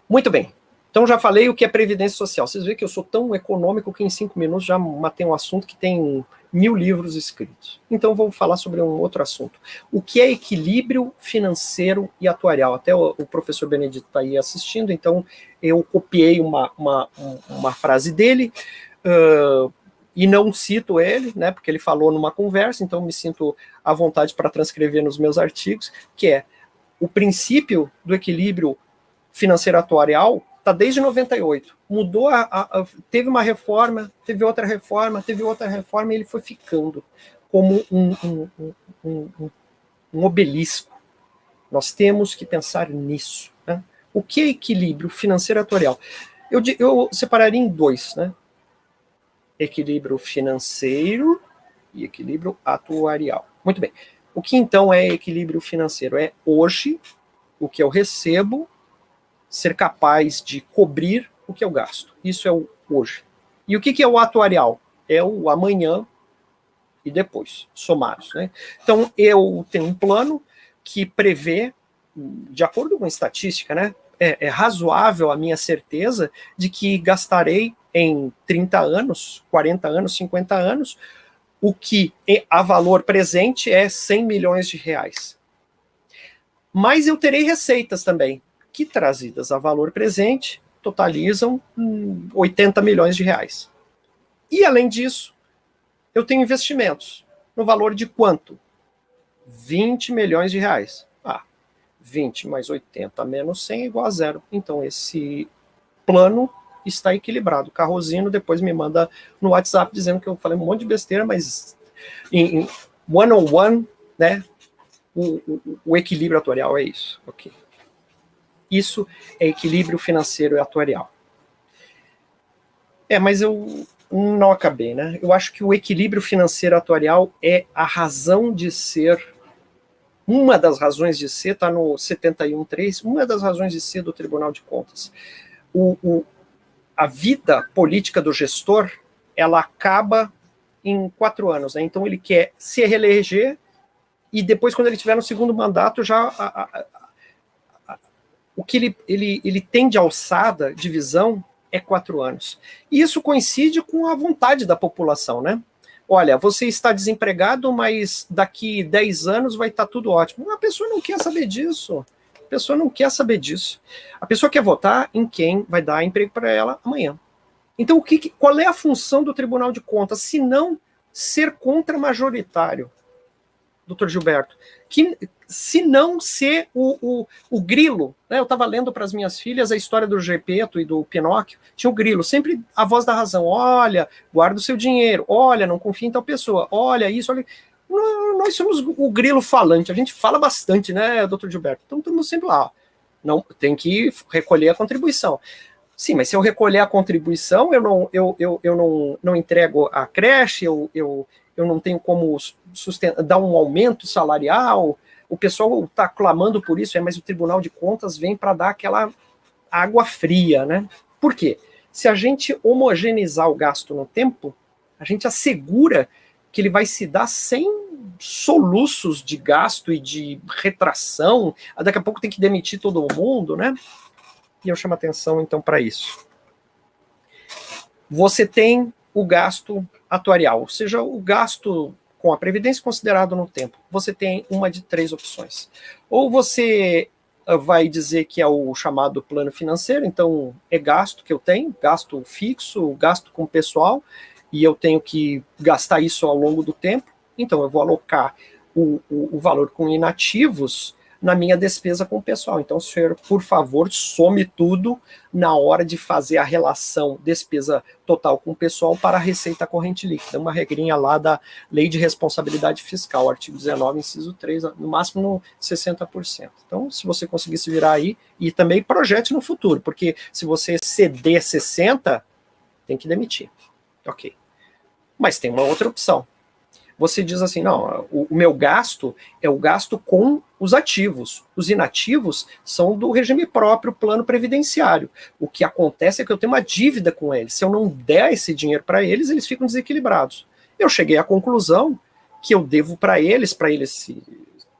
Muito bem. Então, já falei o que é Previdência Social. Vocês veem que eu sou tão econômico que em 5 minutos já matei um assunto que tem 1000 livros escritos. Então, vou falar sobre um outro assunto. O que é equilíbrio financeiro e atuarial? Até o professor Benedito está aí assistindo, então eu copiei uma frase dele, e não cito ele, né, porque ele falou numa conversa, então me sinto à vontade para transcrever nos meus artigos, que é o princípio do equilíbrio financeiro atuarial está desde 98. Mudou, teve uma reforma, teve outra reforma, e ele foi ficando como um obelisco. Nós temos que pensar nisso, né? O que é equilíbrio financeiro atuarial? Eu separaria em dois, né? Equilíbrio financeiro e equilíbrio atuarial. Muito bem. O que então é equilíbrio financeiro? É hoje, o que eu recebo, ser capaz de cobrir o que eu gasto. Isso é o hoje. E o que é o atuarial? É o amanhã e depois, somados, né? Então, eu tenho um plano que prevê, de acordo com a estatística, né? É razoável a minha certeza de que gastarei em 30 anos, 40 anos, 50 anos, o que a valor presente é 100 milhões de reais. Mas eu terei receitas também, que trazidas a valor presente, totalizam 80 milhões de reais. E além disso, eu tenho investimentos, no valor de quanto? 20 milhões de reais. 20 mais 80 menos 100 é igual a zero. Então, esse plano está equilibrado. O Carrozino depois me manda no WhatsApp dizendo que eu falei um monte de besteira, mas em one-on-one, né, o equilíbrio atuarial é isso. Ok. Isso é equilíbrio financeiro e atuarial. Mas eu não acabei, né? Eu acho que o equilíbrio financeiro atuarial é a razão de ser. Uma das razões de ser, está no 71.3, uma das razões de ser do Tribunal de Contas. A vida política do gestor, ela acaba em 4 anos, né? Então ele quer se reeleger e depois, quando ele estiver no segundo mandato, já o que ele tem de alçada, de visão, é 4 anos. E isso coincide com a vontade da população, né? Olha, você está desempregado, mas daqui 10 anos vai estar tudo ótimo. A pessoa não quer saber disso. A pessoa não quer saber disso. A pessoa quer votar em quem vai dar emprego para ela amanhã. Então, qual é a função do Tribunal de Contas, se não ser contra-majoritário, doutor Gilberto? Se não ser o grilo, né? Eu estava lendo para as minhas filhas a história do Gepeto e do Pinóquio, tinha o grilo, sempre a voz da razão, olha, guarda o seu dinheiro, olha, não confia em tal pessoa, olha isso, olha. Nós somos o grilo falante, a gente fala bastante, né, doutor Gilberto? Então estamos sempre lá, não, tem que recolher a contribuição. Sim, mas se eu recolher a contribuição, eu não entrego a creche, eu não tenho como dar um aumento salarial. O pessoal está clamando por isso, mas o Tribunal de Contas vem para dar aquela água fria, né? Por quê? Se a gente homogeneizar o gasto no tempo, a gente assegura que ele vai se dar sem soluços de gasto e de retração. Daqui a pouco tem que demitir todo mundo, né? E eu chamo atenção, então, para isso. Você tem o gasto atuarial, ou seja, o gasto com a Previdência considerado no tempo. Você tem uma de 3 opções. Ou você vai dizer que é o chamado plano financeiro, então é gasto que eu tenho, gasto fixo, gasto com pessoal, e eu tenho que gastar isso ao longo do tempo, então eu vou alocar o valor com inativos na minha despesa com o pessoal. Então, senhor, por favor, some tudo na hora de fazer a relação despesa total com o pessoal para a receita corrente líquida. Uma regrinha lá da Lei de Responsabilidade Fiscal, artigo 19, inciso 3, no máximo no 60%. Então, se você conseguir se virar aí, e também projete no futuro, porque se você exceder 60%, tem que demitir. Ok. Mas tem uma outra opção. Você diz assim, não, o meu gasto é o gasto com os ativos. Os inativos são do regime próprio, plano previdenciário. O que acontece é que eu tenho uma dívida com eles. Se eu não der esse dinheiro para eles, eles ficam desequilibrados. Eu cheguei à conclusão que eu devo para eles se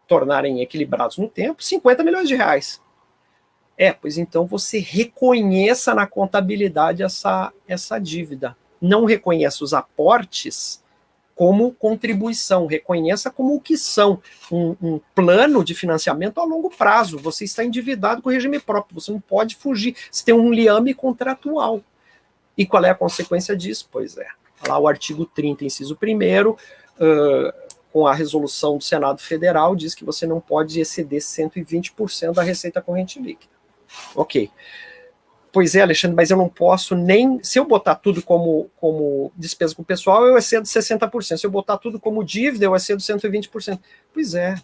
tornarem equilibrados no tempo, 50 milhões de reais. Pois então você reconheça na contabilidade essa dívida. Não reconheça os aportes como contribuição, reconheça como o que são um plano de financiamento a longo prazo. Você está endividado com o regime próprio, você não pode fugir, você tem um liame contratual. E qual é a consequência disso? Pois é, lá o artigo 30, inciso 1º, com a resolução do Senado Federal, diz que você não pode exceder 120% da receita corrente líquida. Ok. Pois é, Alexandre, mas eu não posso nem... Se eu botar tudo como despesa com o pessoal, eu excedo 60%. Se eu botar tudo como dívida, eu excedo 120%. Pois é,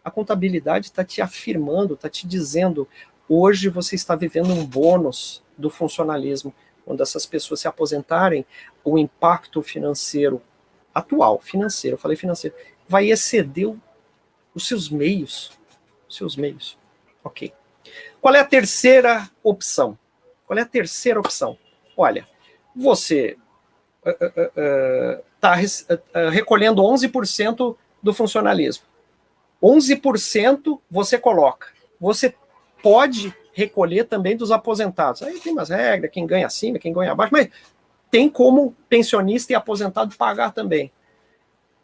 a contabilidade está te afirmando, está te dizendo, hoje você está vivendo um bônus do funcionalismo. Quando essas pessoas se aposentarem, o impacto financeiro atual, financeiro, eu falei financeiro, vai exceder os seus meios. Ok. Qual é a terceira opção? Olha, você está recolhendo 11% do funcionalismo. 11% você coloca. Você pode recolher também dos aposentados. Aí tem umas regras, quem ganha acima, quem ganha abaixo, mas tem como pensionista e aposentado pagar também.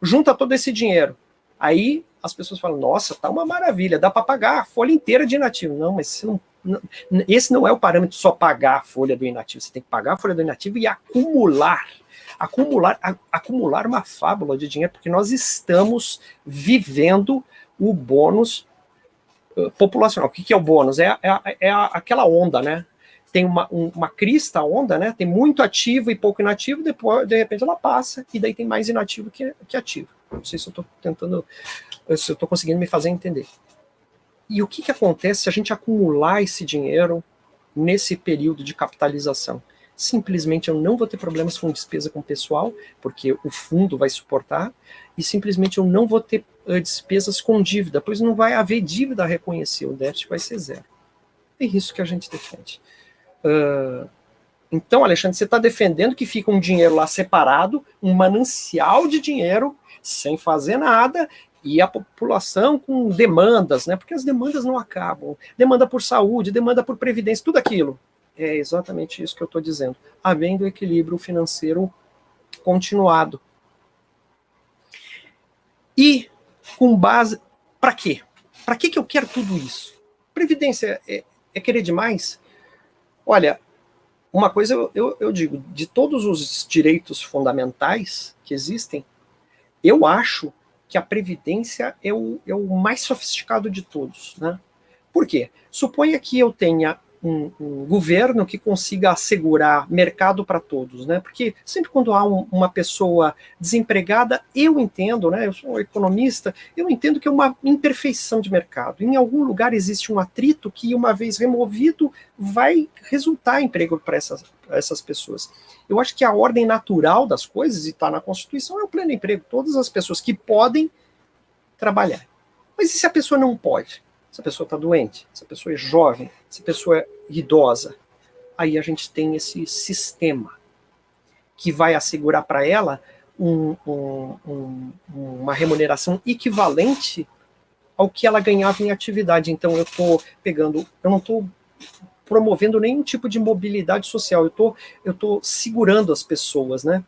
Junta todo esse dinheiro. Aí as pessoas falam, nossa, tá uma maravilha, dá para pagar a folha inteira de inativo. Não, mas esse não é o parâmetro só pagar a folha do inativo. Você tem que pagar a folha do inativo e acumular uma fábula de dinheiro, porque nós estamos vivendo o bônus populacional. O que é o bônus? É aquela onda, né? Tem uma crista, onda, né? Tem muito ativo e pouco inativo, depois, de repente, ela passa, e daí tem mais inativo que ativo. Não sei se eu estou conseguindo me fazer entender. E o que acontece se a gente acumular esse dinheiro nesse período de capitalização? Simplesmente eu não vou ter problemas com despesa com o pessoal, porque o fundo vai suportar, e simplesmente eu não vou ter despesas com dívida, pois não vai haver dívida a reconhecer, o déficit vai ser zero. É isso que a gente defende. Então, Alexandre, você está defendendo que fica um dinheiro lá separado, um manancial de dinheiro, sem fazer nada, e a população com demandas, né? Porque as demandas não acabam. Demanda por saúde, demanda por previdência, tudo aquilo. É exatamente isso que eu estou dizendo. Havendo equilíbrio financeiro continuado. E com base... Para quê? Para que eu quero tudo isso? Previdência é querer demais? Olha, uma coisa eu digo, de todos os direitos fundamentais que existem, eu acho que a Previdência é o mais sofisticado de todos, né? Por quê? Suponha que eu tenha um governo que consiga assegurar mercado para todos, né? Porque sempre quando há uma pessoa desempregada, eu entendo, né? Eu sou um economista, eu entendo que é uma imperfeição de mercado. Em algum lugar existe um atrito que, uma vez removido, vai resultar em emprego para essas pessoas. Eu acho que a ordem natural das coisas, e está na Constituição, é o pleno emprego. Todas as pessoas que podem trabalhar. Mas e se a pessoa não pode? Se a pessoa está doente, se a pessoa é jovem, se a pessoa é idosa, aí a gente tem esse sistema que vai assegurar para ela uma remuneração equivalente ao que ela ganhava em atividade. Então eu não estou promovendo nenhum tipo de mobilidade social, eu estou segurando as pessoas, né?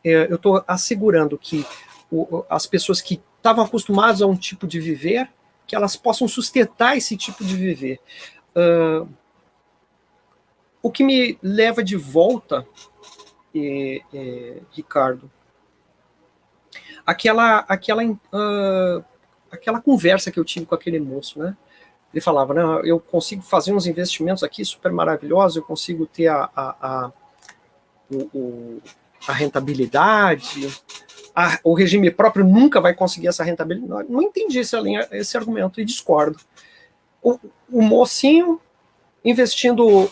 Eu estou assegurando que as pessoas que estavam acostumadas a um tipo de viver, que elas possam sustentar esse tipo de viver. O que me leva de volta, Ricardo, aquela conversa que eu tive com aquele moço, né? Ele falava, não, eu consigo fazer uns investimentos aqui super maravilhosos, eu consigo ter a rentabilidade, o regime próprio nunca vai conseguir essa rentabilidade. Não entendi esse argumento e discordo. O mocinho investindo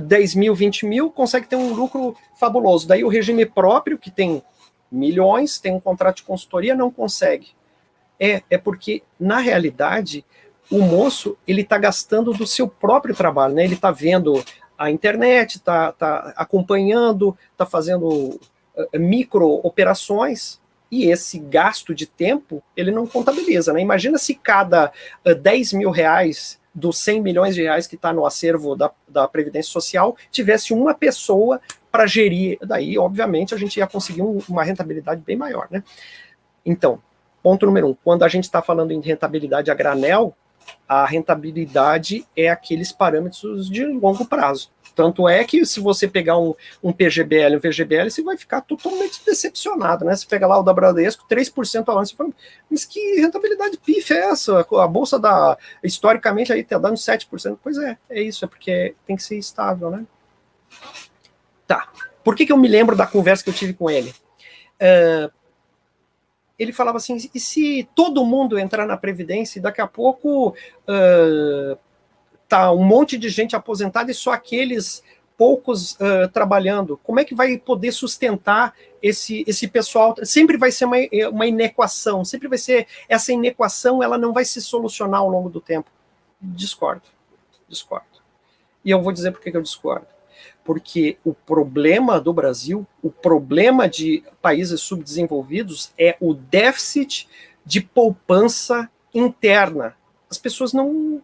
10 mil, 20 mil, consegue ter um lucro fabuloso. Daí o regime próprio, que tem milhões, tem um contrato de consultoria, não consegue. É porque, na realidade, o moço ele está gastando do seu próprio trabalho, né? Ele está vendo a internet, está acompanhando, está fazendo micro operações, e esse gasto de tempo ele não contabiliza, né? Imagina se cada 10 mil reais dos 100 milhões de reais que está no acervo da Previdência Social tivesse uma pessoa para gerir, daí obviamente a gente ia conseguir uma rentabilidade bem maior, né? Então, ponto número 1, quando a gente está falando em rentabilidade a granel, a rentabilidade é aqueles parâmetros de longo prazo. Tanto é que se você pegar um PGBL, um VGBL, você vai ficar totalmente decepcionado, né? Você pega lá o da Bradesco, 3% ao ano, você fala, mas que rentabilidade pífia é essa? A bolsa historicamente aí está dando 7%. Pois é isso, é porque tem que ser estável, né? Tá. Por que eu me lembro da conversa que eu tive com ele? Ele falava assim, e se todo mundo entrar na Previdência e daqui a pouco tá um monte de gente aposentada e só aqueles poucos trabalhando. Como é que vai poder sustentar esse pessoal? Sempre vai ser uma inequação, sempre vai ser, essa inequação, ela não vai se solucionar ao longo do tempo. Discordo. E eu vou dizer por que eu discordo. Porque o problema do Brasil, o problema de países subdesenvolvidos é o déficit de poupança interna. As pessoas não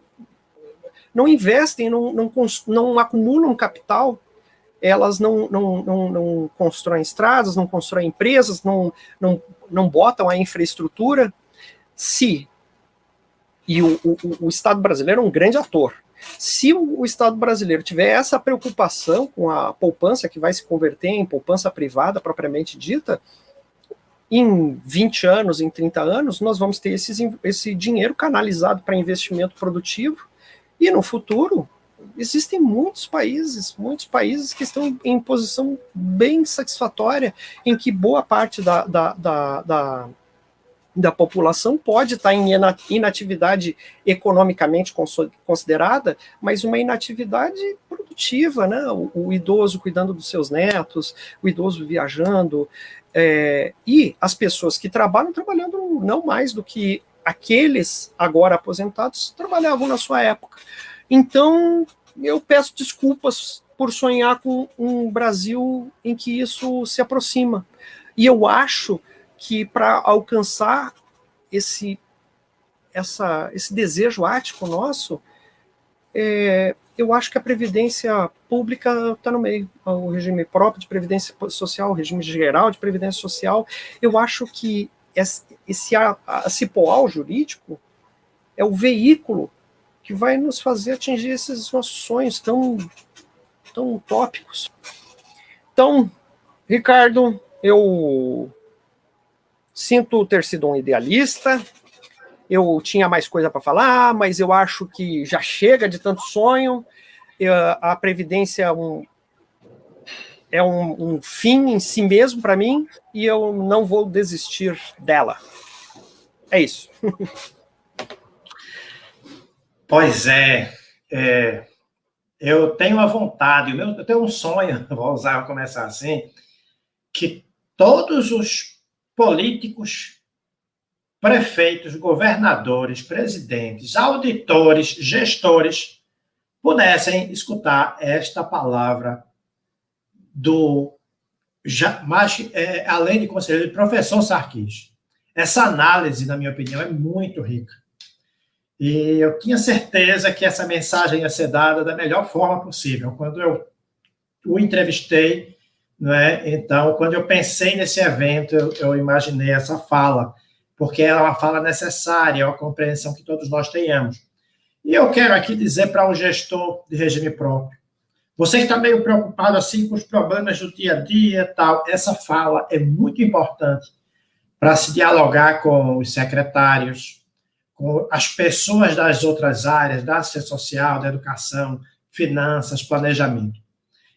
investem, não acumulam capital, elas não constroem estradas, não constroem empresas, não botam a infraestrutura. E o Estado brasileiro é um grande ator. Se o Estado brasileiro tiver essa preocupação com a poupança, que vai se converter em poupança privada propriamente dita, em 20 anos, em 30 anos, nós vamos ter esse dinheiro canalizado para investimento produtivo, e no futuro existem muitos países que estão em posição bem satisfatória, em que boa parte da população pode estar em inatividade economicamente considerada, mas uma inatividade produtiva, né? O idoso cuidando dos seus netos, o idoso viajando, e as pessoas que trabalhando não mais do que aqueles agora aposentados trabalhavam na sua época. Então, eu peço desculpas por sonhar com um Brasil em que isso se aproxima. E eu acho que para alcançar esse desejo ático nosso, eu acho que a previdência pública está no meio, o regime próprio de previdência social, o regime geral de previdência social. Eu acho que esse cipoal jurídico é o veículo que vai nos fazer atingir esses nossos sonhos tão utópicos. Então, Ricardo, eu sinto ter sido um idealista, eu tinha mais coisa para falar, mas eu acho que já chega de tanto sonho. A Previdência é um fim em si mesmo para mim, e eu não vou desistir dela. É isso. Pois eu tenho uma vontade, eu tenho um sonho, vou começar assim, que todos os políticos, prefeitos, governadores, presidentes, auditores, gestores, pudessem escutar esta palavra além de conselheiro, professor Sarkis. Essa análise, na minha opinião, é muito rica. E eu tinha certeza que essa mensagem ia ser dada da melhor forma possível. Quando eu o entrevistei, né? Então, quando eu pensei nesse evento, eu imaginei essa fala, porque é uma fala necessária, é uma compreensão que todos nós tenhamos. E eu quero aqui dizer para o gestor de regime próprio, você que está meio preocupado assim com os problemas do dia a dia, tal, essa fala é muito importante para se dialogar com os secretários, com as pessoas das outras áreas, da assistência social, da educação, finanças, planejamento.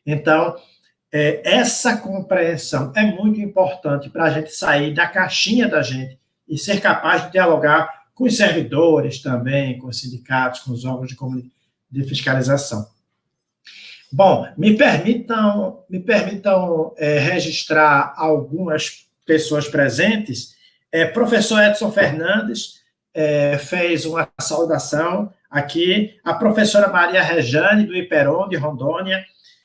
Então, essa compreensão é muito importante para a gente sair da caixinha da gente e ser capaz de dialogar com os servidores também, com os sindicatos, com os órgãos de fiscalização. Bom, me permitam registrar algumas pessoas presentes. Professor Edson Fernandes fez uma saudação aqui, a professora Maria Rejane, do Iperon, de Rondônia,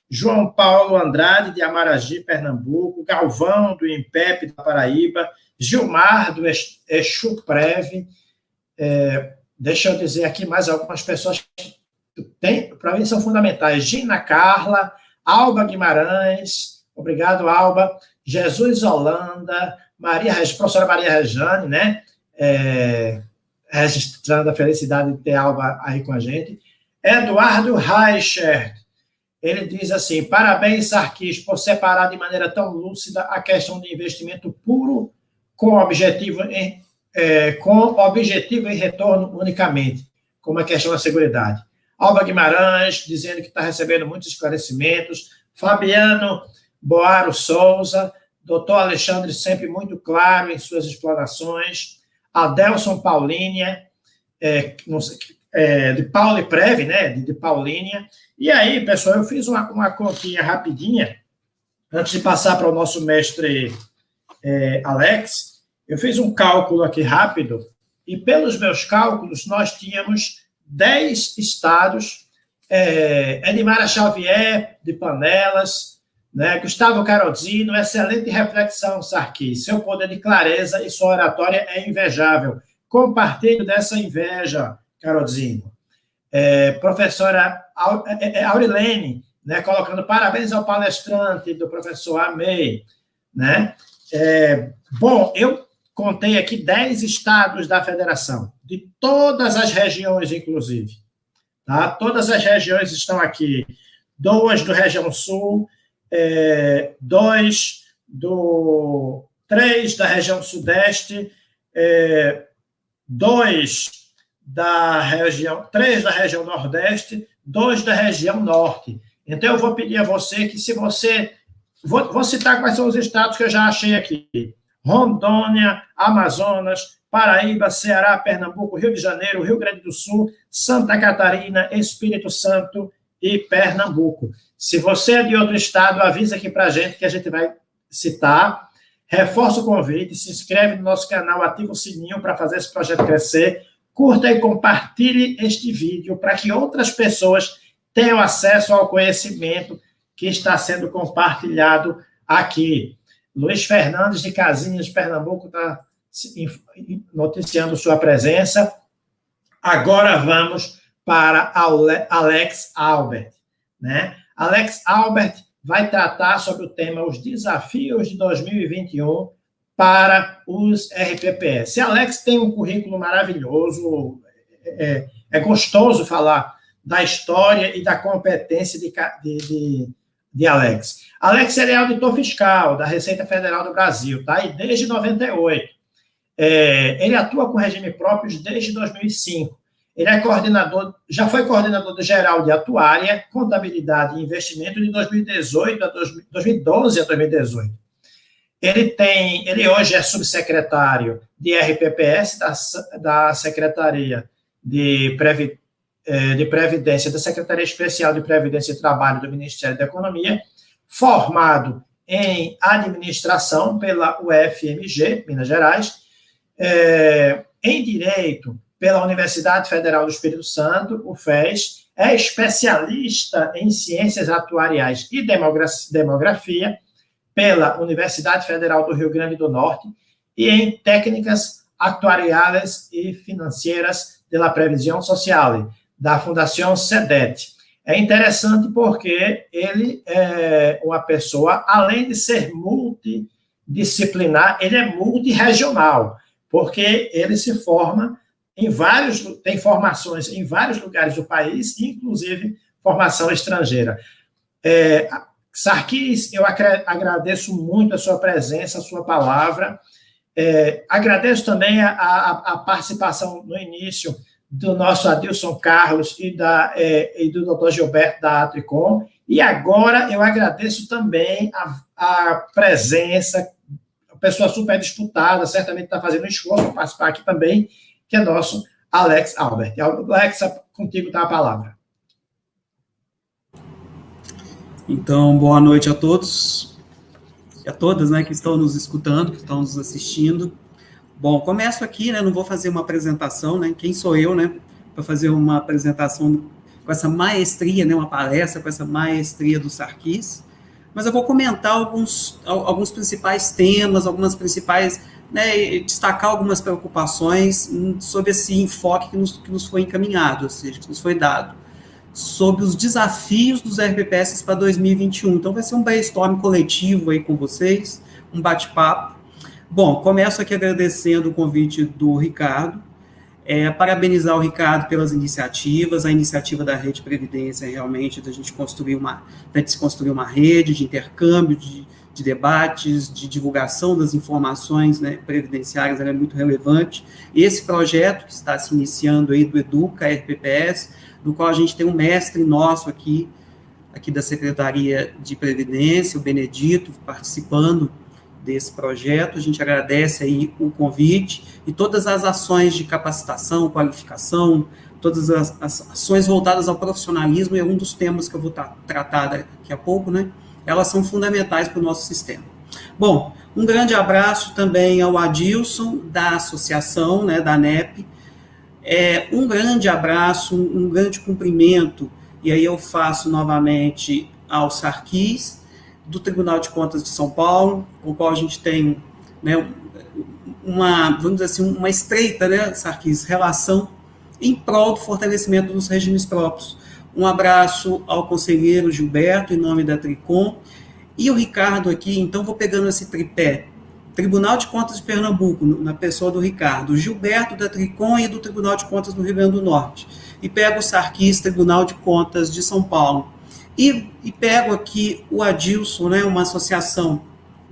João Paulo Andrade, de Amaragi, Pernambuco, Galvão, do INPEP, da Paraíba, Gilmar, do Exuprev. Deixa eu dizer aqui mais algumas pessoas que para mim são fundamentais. Gina Carla, Alba Guimarães, obrigado, Alba, Jesus Holanda, professora Maria Rejane, né? Registrando a felicidade de ter a Alba aí com a gente. Eduardo Reichert, ele diz assim, parabéns, Sarkis, por separar de maneira tão lúcida a questão de investimento puro com objetivo em retorno unicamente, como a questão da seguridade. Alba Guimarães, dizendo que está recebendo muitos esclarecimentos. Fabiano Boaro Souza, doutor Alexandre, sempre muito claro em suas explanações. Adelson Paulínia, de Pauliprev, né, de Paulínia. E aí, pessoal, eu fiz uma continha rapidinha, antes de passar para o nosso mestre Alex, eu fiz um cálculo aqui rápido, e pelos meus cálculos, nós tínhamos 10 estados, Edmara Xavier, de Panelas, né, Gustavo Carozino, excelente reflexão, Sarquis, seu poder de clareza e sua oratória é invejável. Compartilho dessa inveja, Carozino. Professora Aurilene, né, colocando parabéns ao palestrante do professor Amei, né? Bom, eu contei aqui 10 estados da federação, de todas as regiões, inclusive. Tá? Todas as regiões estão aqui. 2 do região sul, 3 da região sudeste, 3 da região nordeste, 2 da região norte. Então, eu vou pedir a você que, se você... Vou citar quais são os estados que eu já achei aqui. Rondônia, Amazonas, Paraíba, Ceará, Pernambuco, Rio de Janeiro, Rio Grande do Sul, Santa Catarina, Espírito Santo e Pernambuco. Se você é de outro estado, avisa aqui para a gente vai citar. Reforça o convite, se inscreve no nosso canal, ativa o sininho para fazer esse projeto crescer. Curta e compartilhe este vídeo para que outras pessoas tenham acesso ao conhecimento que está sendo compartilhado aqui. Luiz Fernandes de Casinhas, Pernambuco, está noticiando sua presença. Agora vamos para Alex Albert, né? Alex Albert vai tratar sobre o tema Os Desafios de 2021 para os RPPS. Alex tem um currículo maravilhoso, é gostoso falar da história e da competência de Alex. Alex ele é auditor fiscal da Receita Federal do Brasil, tá? E desde 98. Ele atua com regime próprio desde 2005. Ele é coordenador, já foi coordenador geral de atuária, contabilidade e investimento de 2012 a 2018. Ele hoje é subsecretário de RPPS da Secretaria de Previdência, da Secretaria Especial de Previdência e Trabalho do Ministério da Economia, formado em administração pela UFMG, Minas Gerais, em Direito pela Universidade Federal do Espírito Santo, UFES, é especialista em Ciências Atuariais e Demografia pela Universidade Federal do Rio Grande do Norte e em Técnicas Atuariais e Financeiras pela Previsão Social, da Fundação SEDET. É interessante porque ele é uma pessoa, além de ser multidisciplinar, ele é multirregional, porque ele se forma tem formações em vários lugares do país, inclusive formação estrangeira. Sarquis, eu agradeço muito a sua presença, a sua palavra. Agradeço também a participação no início do nosso Adilson Carlos e do Dr. Gilberto da Atricom. E agora eu agradeço também a presença, a pessoa super disputada, certamente está fazendo um esforço para participar aqui também, que é nosso Alex Albert. Alex, contigo está a palavra. Então, boa noite a todos e a todas, né, que estão nos escutando, que estão nos assistindo. Bom, começo aqui, né, não vou fazer uma apresentação, né, quem sou eu, né, para fazer uma apresentação com essa maestria, né, uma palestra com essa maestria do Sarquis, mas eu vou comentar alguns principais temas, algumas principais, né, destacar algumas preocupações sobre esse enfoque que nos foi encaminhado, ou seja, que nos foi dado, sobre os desafios dos RPPS para 2021. Então, vai ser um brainstorm coletivo aí com vocês, um bate-papo. Bom, começo aqui agradecendo o convite do Ricardo, parabenizar o Ricardo pelas iniciativas, a iniciativa da Rede Previdência, realmente, da gente se construir uma rede de intercâmbio, de debates, de divulgação das informações, né, previdenciárias, ela é muito relevante. Esse projeto que está se iniciando aí do Educa RPPS, do qual a gente tem um mestre nosso aqui da Secretaria de Previdência, o Benedito, participando desse projeto. A gente agradece aí o convite e todas as ações de capacitação, qualificação, todas as ações voltadas ao profissionalismo, é um dos temas que eu vou tratar daqui a pouco, né? Elas são fundamentais para o nosso sistema. Bom, um grande abraço também ao Adilson, da associação, né, da ANEP. Um grande abraço, um grande cumprimento, e aí eu faço novamente ao Sarquis, do Tribunal de Contas de São Paulo, com o qual a gente tem, né, vamos dizer assim, uma estreita, né, Sarquis, relação em prol do fortalecimento dos regimes próprios. Um abraço ao conselheiro Gilberto, em nome da Tricom, e o Ricardo aqui. Então vou pegando esse tripé: Tribunal de Contas de Pernambuco, na pessoa do Ricardo, Gilberto da Tricom e do Tribunal de Contas do Rio Grande do Norte, e pego o Sarquis, Tribunal de Contas de São Paulo, e pego aqui o Adilson, né, uma associação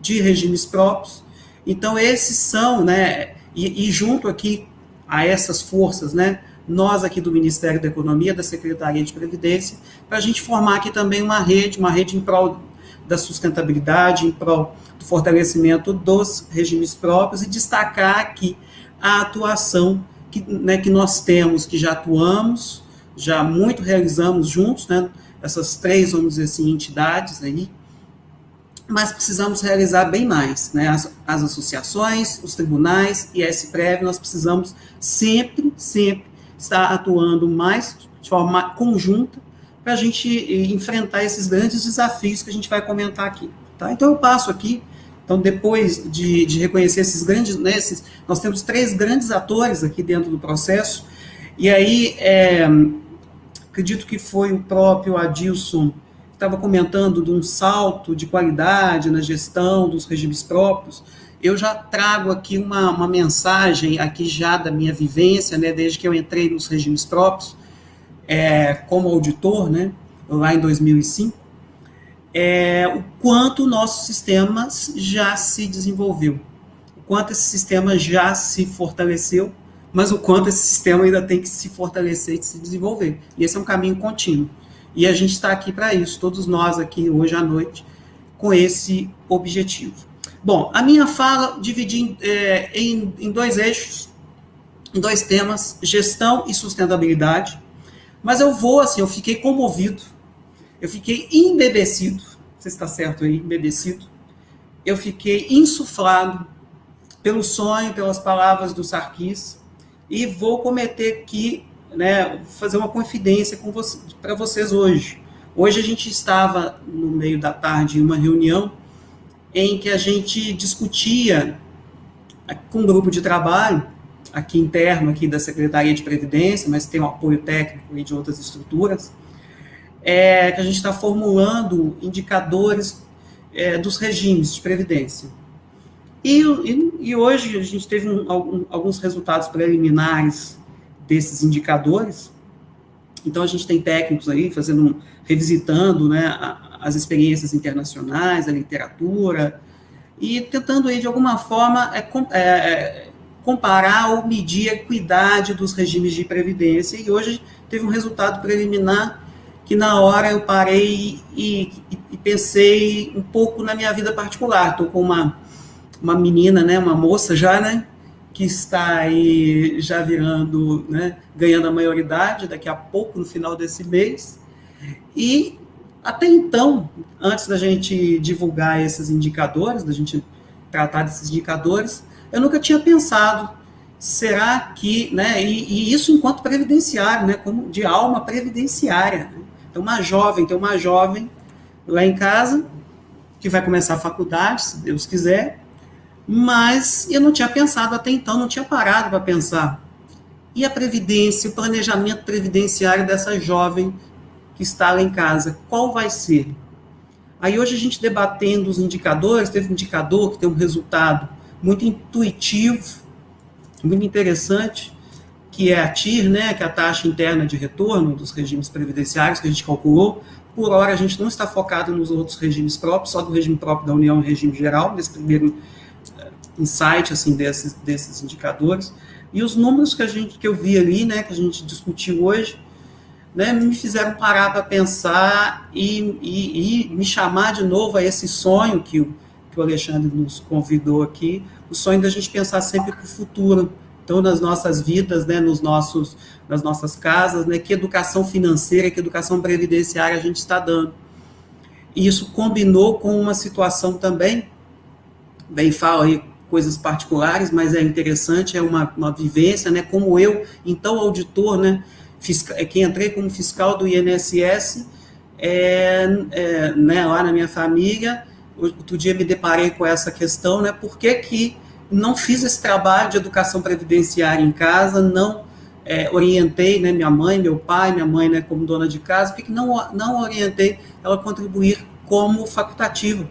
de regimes próprios. Então esses são, né, e junto aqui a essas forças, né, nós aqui do Ministério da Economia, da Secretaria de Previdência, para a gente formar aqui também uma rede em prol da sustentabilidade, em prol do fortalecimento dos regimes próprios, e destacar aqui a atuação que nós temos, que já atuamos, já muito realizamos juntos, né, essas três, vamos dizer assim, entidades aí, mas precisamos realizar bem mais, né, as associações, os tribunais e a SPREV, nós precisamos sempre estar atuando mais de forma conjunta para a gente enfrentar esses grandes desafios que a gente vai comentar aqui, tá? Então eu passo aqui. Então, depois de reconhecer esses grandes, né, nós temos 3 grandes atores aqui dentro do processo, e aí acredito que foi o próprio Adilson que estava comentando de um salto de qualidade na gestão dos regimes próprios. Eu já trago aqui uma mensagem aqui já da minha vivência, né, desde que eu entrei nos regimes próprios, como auditor, né, lá em 2005, o quanto o nosso sistema já se desenvolveu, o quanto esse sistema já se fortaleceu, mas o quanto esse sistema ainda tem que se fortalecer e se desenvolver. E esse é um caminho contínuo. E a gente está aqui para isso, todos nós aqui hoje à noite, com esse objetivo. Bom, a minha fala dividi em 2 eixos, em 2 temas: gestão e sustentabilidade. Mas eu fiquei comovido, eu fiquei embebecido, você está certo aí, embebecido, eu fiquei insuflado pelo sonho, pelas palavras do Sarquis, e vou cometer aqui, né, fazer uma confidência para vocês hoje. Hoje a gente estava no meio da tarde em uma reunião em que a gente discutia com um grupo de trabalho, aqui interno, aqui da Secretaria de Previdência, mas tem um apoio técnico e de outras estruturas, que a gente está formulando indicadores dos regimes de previdência. E hoje a gente teve alguns resultados preliminares desses indicadores. Então a gente tem técnicos aí revisitando, né, as experiências internacionais, a literatura, e tentando aí de alguma forma comparar ou medir a equidade dos regimes de previdência. E hoje teve um resultado preliminar que na hora eu parei e pensei um pouco na minha vida particular. Estou com uma menina, né, uma moça já, né, que está aí já virando, né, ganhando a maioridade daqui a pouco, no final desse mês. E até então, antes da gente divulgar esses indicadores, da gente tratar desses indicadores, eu nunca tinha pensado, será que, né, e isso enquanto previdenciário, né, como de alma previdenciária, né? Tem uma jovem lá em casa, que vai começar a faculdade, se Deus quiser, mas eu não tinha pensado até então, não tinha parado para pensar. E a previdência, o planejamento previdenciário dessa jovem que está lá em casa, qual vai ser? Aí hoje a gente debatendo os indicadores, teve um indicador que tem um resultado muito intuitivo, muito interessante, que é a TIR, né, que é a taxa interna de retorno dos regimes previdenciários, que a gente calculou. Por hora, a gente não está focado nos outros regimes próprios, só do regime próprio da União e regime geral, nesse primeiro insight assim, desses indicadores. E os números que eu vi ali, né, que a gente discutiu hoje, né, me fizeram parar para pensar e me chamar de novo a esse sonho que o que o Alexandre nos convidou aqui, o sonho da gente pensar sempre para o futuro. Então, nas nossas vidas, né, nas nossas casas, né, que educação financeira, que educação previdenciária a gente está dando. E isso combinou com uma situação também, bem falo aí coisas particulares, mas é interessante, é uma vivência, né, como eu, então, auditor, né, que entrei como fiscal do INSS, né, lá na minha família, outro dia me deparei com essa questão, né, por que não fiz esse trabalho de educação previdenciária em casa, não orientei, né, minha mãe, meu pai, minha mãe, né, como dona de casa, porque não orientei ela a contribuir como facultativo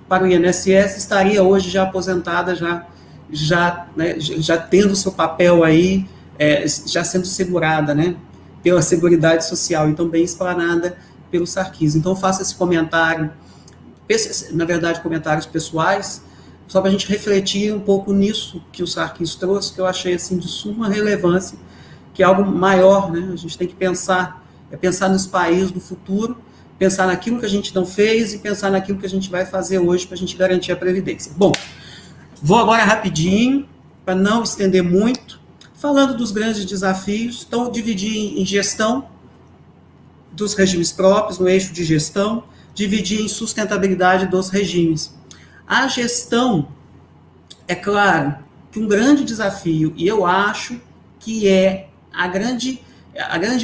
para o INSS, estaria hoje já aposentada, né, já tendo seu papel aí, já sendo segurada, né, pela Seguridade Social, então bem explanada pelo Sarquis. Então, faço esse comentário, na verdade, comentários pessoais, só para a gente refletir um pouco nisso que o Sarquis trouxe, que eu achei, assim, de suma relevância, que é algo maior, né? A gente tem que pensar nos países do futuro, pensar naquilo que a gente não fez e pensar naquilo que a gente vai fazer hoje para a gente garantir a Previdência. Bom, vou agora rapidinho, para não estender muito, falando dos grandes desafios. Então, dividi em gestão dos regimes próprios, no eixo de gestão, dividi em sustentabilidade dos regimes. A gestão, é claro, que um grande desafio, e eu acho que é a grande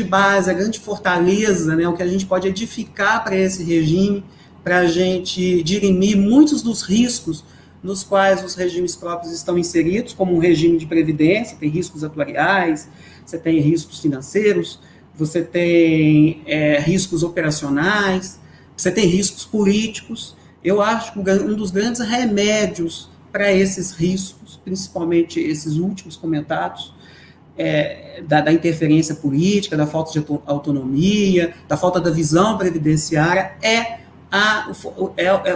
base, a grande fortaleza, né, o que a gente pode edificar para esse regime, para a gente dirimir muitos dos riscos nos quais os regimes próprios estão inseridos, como um regime de previdência, tem riscos atuariais, você tem riscos financeiros, você tem riscos operacionais, você tem riscos políticos. Eu acho que um dos grandes remédios para esses riscos, principalmente esses últimos comentados, da interferência política, da falta de autonomia, da falta da visão previdenciária, é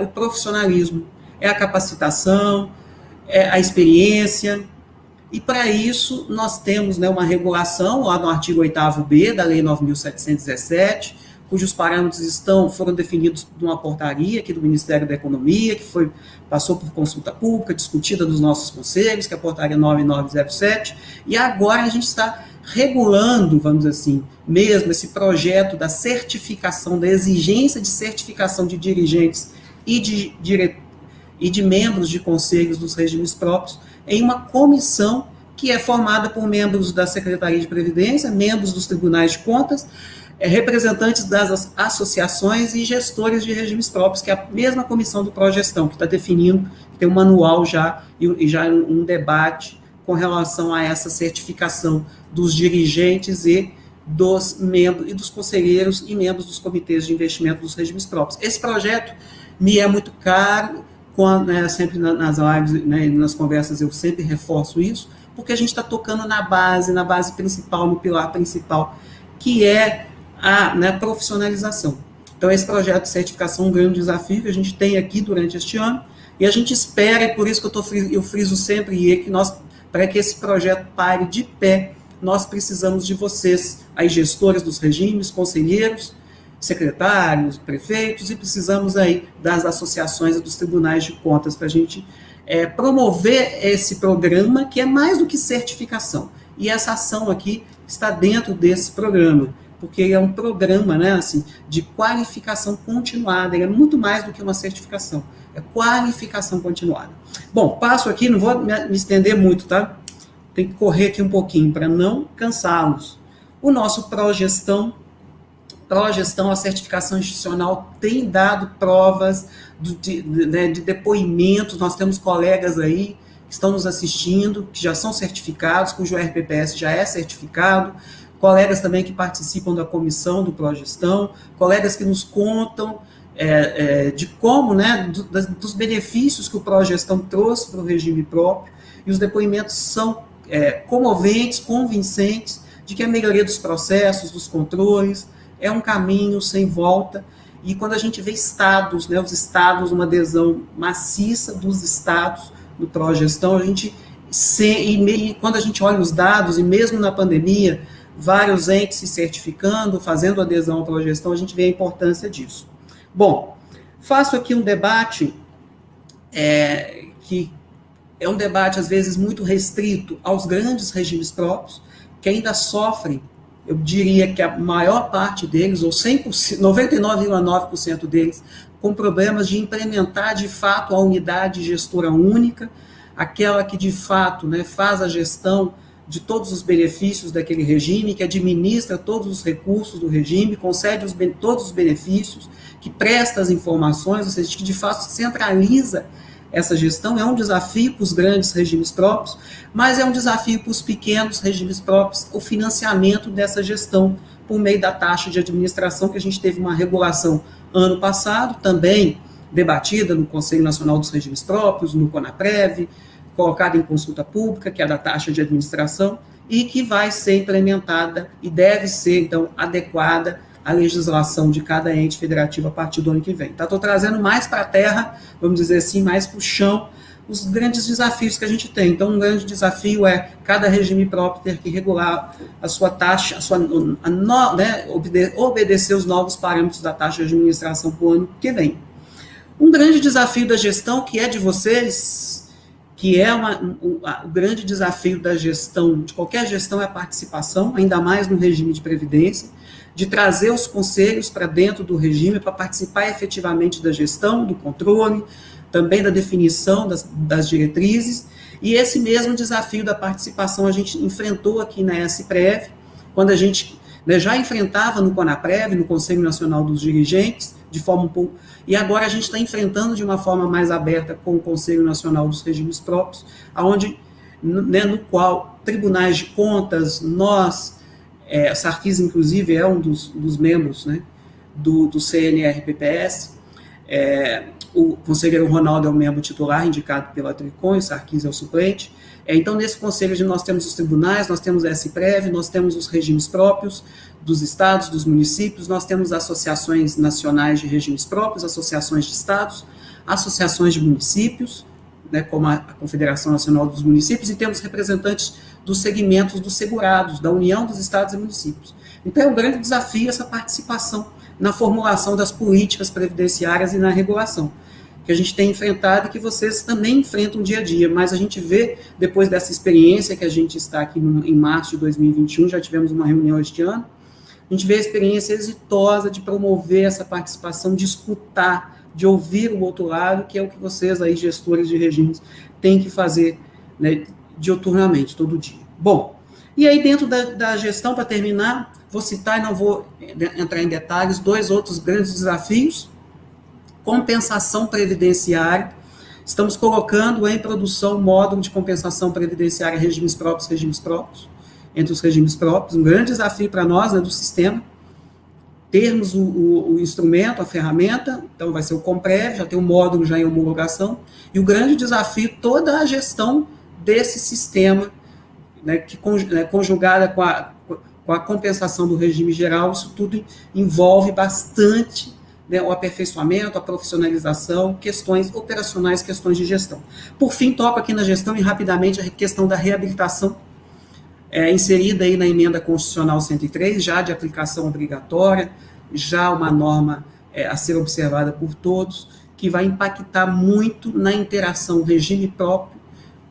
o profissionalismo, é a capacitação, é a experiência. E, para isso, nós temos, né, uma regulação lá no artigo 8º-B da Lei 9.717, cujos parâmetros foram definidos numa portaria aqui do Ministério da Economia, que passou por consulta pública, discutida nos nossos conselhos, que é a portaria 9907, e agora a gente está regulando, vamos dizer assim, mesmo esse projeto da certificação, da exigência de certificação de dirigentes e de membros de conselhos dos regimes próprios, em uma comissão que é formada por membros da Secretaria de Previdência, membros dos Tribunais de Contas, representantes das associações e gestores de regimes próprios, que é a mesma comissão do Progestão, que está definindo, que tem um manual já, e já um debate com relação a essa certificação dos dirigentes e dos membros, e dos conselheiros e membros dos comitês de investimento dos regimes próprios. Esse projeto me é muito caro, sempre nas lives, né, nas conversas eu sempre reforço isso, porque a gente está tocando na base principal, no pilar principal, que é a profissionalização. Então, esse projeto de certificação é um grande desafio que a gente tem aqui durante este ano, e a gente espera, e por isso que eu friso sempre, que para que esse projeto pare de pé, nós precisamos de vocês, aí gestores dos regimes, conselheiros, secretários, prefeitos, e precisamos aí das associações e dos tribunais de contas para a gente promover esse programa, que é mais do que certificação. E essa ação aqui está dentro desse programa, porque é um programa, né, assim, de qualificação continuada, ele é muito mais do que uma certificação, é qualificação continuada. Bom, passo aqui, não vou me estender muito, tá? Tem que correr aqui um pouquinho para não cansá-los. O nosso Progestão, a certificação institucional tem dado provas de depoimentos, nós temos colegas aí que estão nos assistindo, que já são certificados, cujo RPPS já é certificado, colegas também que participam da comissão do Progestão, colegas que nos contam de como, né, dos benefícios que o Progestão trouxe para o regime próprio, e os depoimentos são comoventes, convincentes, de que a melhoria dos processos, dos controles, é um caminho sem volta, e quando a gente vê estados, né, os estados, uma adesão maciça dos estados no Progestão, quando a gente olha os dados, e mesmo na pandemia, vários entes se certificando, fazendo adesão ao Progestão, a gente vê a importância disso. Bom, faço aqui um debate que é um debate, às vezes, muito restrito aos grandes regimes próprios, que ainda sofrem, eu diria que a maior parte deles, ou 100%, 99,9% deles, com problemas de implementar, de fato, a unidade gestora única, aquela que, de fato, né, faz a gestão de todos os benefícios daquele regime, que administra todos os recursos do regime, concede todos os benefícios, que presta as informações, ou seja, que, de fato, centraliza essa gestão. É um desafio para os grandes regimes próprios, mas é um desafio para os pequenos regimes próprios, o financiamento dessa gestão por meio da taxa de administração, que a gente teve uma regulação ano passado, também debatida no Conselho Nacional dos Regimes Próprios, no CONAPREV, colocada em consulta pública, que é a da taxa de administração, e que vai ser implementada e deve ser, então, adequada à legislação de cada ente federativo a partir do ano que vem. Estou trazendo mais para a terra, vamos dizer assim, mais para o chão, os grandes desafios que a gente tem. Então, um grande desafio é cada regime próprio ter que regular a sua taxa, obedecer os novos parâmetros da taxa de administração para o ano que vem. Um grande desafio da gestão, que é de vocês, que é o grande desafio da gestão, de qualquer gestão, é a participação, ainda mais no regime de previdência, de trazer os conselhos para dentro do regime, para participar efetivamente da gestão, do controle, também da definição das diretrizes, e esse mesmo desafio da participação a gente enfrentou aqui na SPREV, quando a gente já enfrentava no CONAPREV, no Conselho Nacional dos Dirigentes, de forma um pouco, e agora a gente está enfrentando de uma forma mais aberta com o Conselho Nacional dos Regimes Próprios, onde, no qual tribunais de contas, nós, Sarkis, inclusive, é um dos membros, né, do CNRPPS, o conselheiro Ronaldo é o membro titular, indicado pela Tricon, e Sarkis é o suplente. Então, nesse conselho, nós temos os tribunais, nós temos a SPREV, nós temos os regimes próprios dos estados, dos municípios, nós temos associações nacionais de regimes próprios, associações de estados, associações de municípios, né, como a Confederação Nacional dos Municípios, e temos representantes dos segmentos dos segurados, da União dos Estados e Municípios. Então, é um grande desafio essa participação na formulação das políticas previdenciárias e na regulação, que a gente tem enfrentado e que vocês também enfrentam dia a dia, mas a gente vê, depois dessa experiência que a gente está aqui em março de 2021, já tivemos uma reunião este ano, a gente vê a experiência exitosa de promover essa participação, de escutar, de ouvir o outro lado, que é o que vocês aí, gestores de regimes, têm que fazer, né, diuturnamente, todo dia. Bom, e aí dentro da gestão, para terminar, vou citar e não vou entrar em detalhes, 2 outros grandes desafios: compensação previdenciária. Estamos colocando em produção um módulo de compensação previdenciária regimes próprios, entre os regimes próprios, um grande desafio para nós, né, do sistema, termos o instrumento, a ferramenta. Então vai ser o Comprev, já tem um módulo já em homologação, e o grande desafio, toda a gestão desse sistema, né, que conjugada com a compensação do regime geral, isso tudo envolve bastante, né, o aperfeiçoamento, a profissionalização, questões operacionais, questões de gestão. Por fim, toco aqui na gestão e rapidamente a questão da reabilitação, inserida aí na emenda constitucional 103, já de aplicação obrigatória, já uma norma a ser observada por todos, que vai impactar muito na interação regime próprio,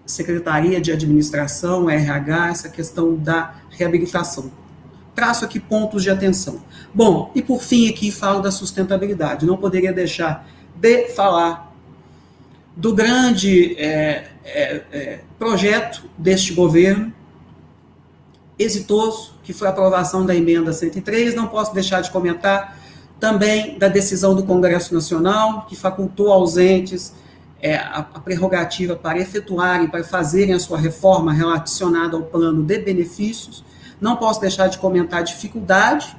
Secretaria de Administração, RH, essa questão da reabilitação. Traço aqui pontos de atenção. Bom, e por fim aqui falo da sustentabilidade. Não poderia deixar de falar do grande projeto deste governo, exitoso, que foi a aprovação da emenda 103. Não posso deixar de comentar também da decisão do Congresso Nacional, que facultou aos entes a prerrogativa para efetuarem, para fazerem a sua reforma relacionada ao plano de benefícios. Não posso deixar de comentar a dificuldade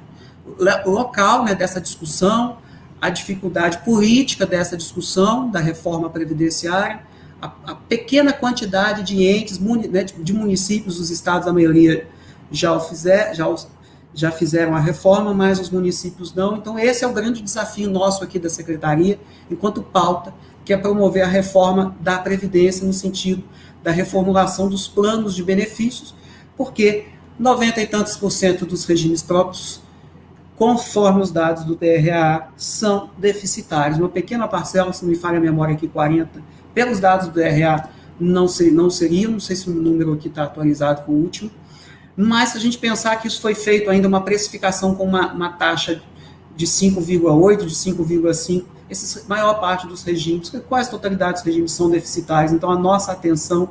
local, né, dessa discussão, a dificuldade política dessa discussão da reforma previdenciária, a pequena quantidade de entes, né, de municípios, os estados, a maioria já fizeram a reforma, mas os municípios não. Então, esse é o grande desafio nosso aqui da Secretaria, enquanto pauta, que é promover a reforma da Previdência no sentido da reformulação dos planos de benefícios, porque 90 e tantos % dos regimes próprios conforme os dados do TRA são deficitários. Uma pequena parcela, se não me falha a memória aqui, 40, pelos dados do TRA não seria, não sei se o número aqui está atualizado com o último, mas se a gente pensar que isso foi feito ainda uma precificação com uma taxa de 5,8, de 5,5, essa maior parte dos regimes, quase a totalidade dos regimes são deficitários, então a nossa atenção,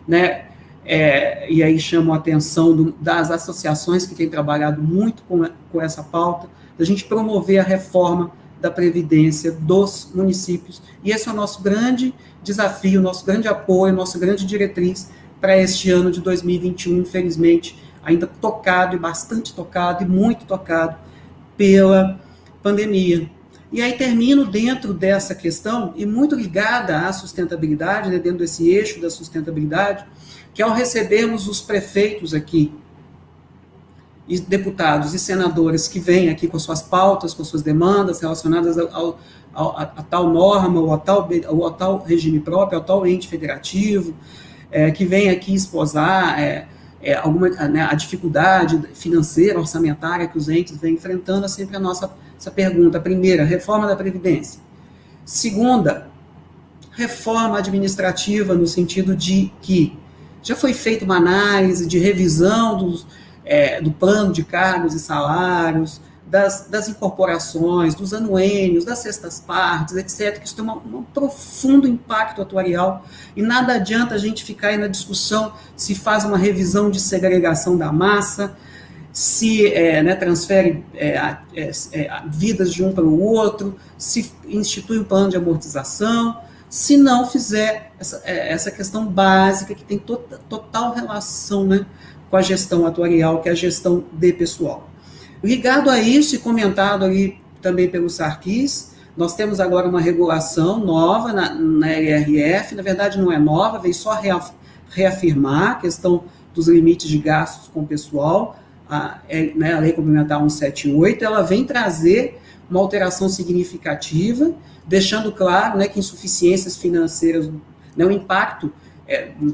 né, e aí chamo a atenção das associações que têm trabalhado muito com essa pauta, da gente promover a reforma da Previdência dos municípios, e esse é o nosso grande desafio, nosso grande apoio, nossa grande diretriz para este ano de 2021, infelizmente, ainda tocado, e bastante tocado, e muito tocado pela pandemia. E aí termino dentro dessa questão, e muito ligada à sustentabilidade, né, dentro desse eixo da sustentabilidade, que ao recebermos os prefeitos aqui, e deputados e senadores que vêm aqui com suas pautas, com suas demandas relacionadas a tal norma, ou a tal regime próprio, ao tal ente federativo, que vem aqui esposar a dificuldade financeira, orçamentária que os entes vêm enfrentando, é sempre essa pergunta. Primeira, reforma da Previdência. Segunda, reforma administrativa, no sentido de que já foi feita uma análise de revisão do plano de cargos e salários, das incorporações, dos anuênios, das sextas partes, etc., que isso tem um profundo impacto atuarial, e nada adianta a gente ficar aí na discussão se faz uma revisão de segregação da massa, se transfere vidas de um para o outro, se institui um plano de amortização, se não fizer essa questão básica que tem total relação, né, com a gestão atuarial, que é a gestão de pessoal. Ligado a isso, e comentado ali também pelo Sarkis, nós temos agora uma regulação nova na LRF, na verdade não é nova, veio só reafirmar a questão dos limites de gastos com o pessoal, a Lei Complementar 178, ela vem trazer uma alteração significativa, deixando claro, né, que insuficiências financeiras, né, o impacto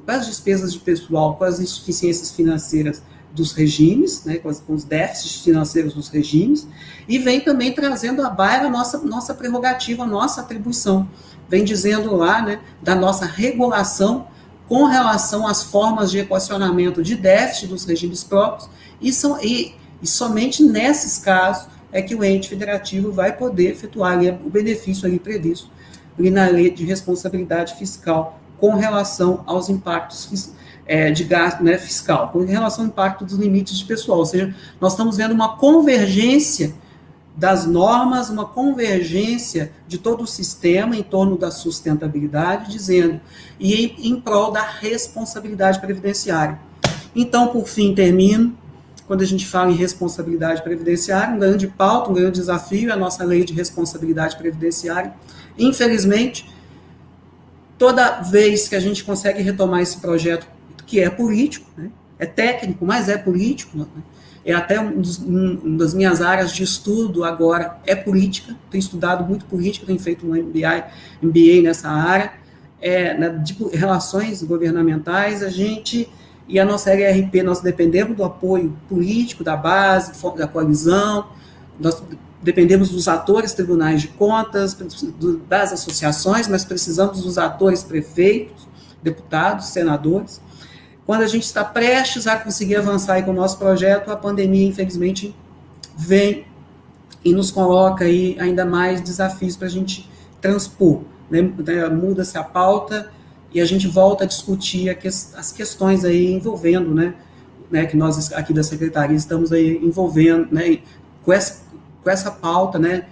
para as despesas de pessoal, com as insuficiências financeiras dos regimes, né, com os déficits financeiros dos regimes, e vem também trazendo à baila a nossa prerrogativa, a nossa atribuição. Vem dizendo lá, né, da nossa regulação com relação às formas de equacionamento de déficit dos regimes próprios, e somente nesses casos é que o ente federativo vai poder efetuar ali o benefício ali previsto ali na lei de responsabilidade fiscal com relação aos impactos de gasto, né, fiscal, com relação ao impacto dos limites de pessoal. Ou seja, nós estamos vendo uma convergência das normas, uma convergência de todo o sistema em torno da sustentabilidade, dizendo, e em prol da responsabilidade previdenciária. Então, por fim, termino, quando a gente fala em responsabilidade previdenciária, um grande pauta, um grande desafio é a nossa lei de responsabilidade previdenciária. Infelizmente, toda vez que a gente consegue retomar esse projeto, que é político, né, é técnico, mas é político, né, é até uma das minhas áreas de estudo agora, é política, tenho estudado muito política, tenho feito um MBA nessa área, de relações governamentais, e a nossa LRP, nós dependemos do apoio político, da base, da coalizão, nós dependemos dos atores tribunais de contas, das associações, mas precisamos dos atores prefeitos, deputados, senadores. Quando a gente está prestes a conseguir avançar aí com o nosso projeto, a pandemia, infelizmente, vem e nos coloca aí ainda mais desafios para a gente transpor, né? Muda-se a pauta e a gente volta a discutir as questões aí envolvendo, né, que nós aqui da Secretaria estamos aí envolvendo, né, com essa pauta, né,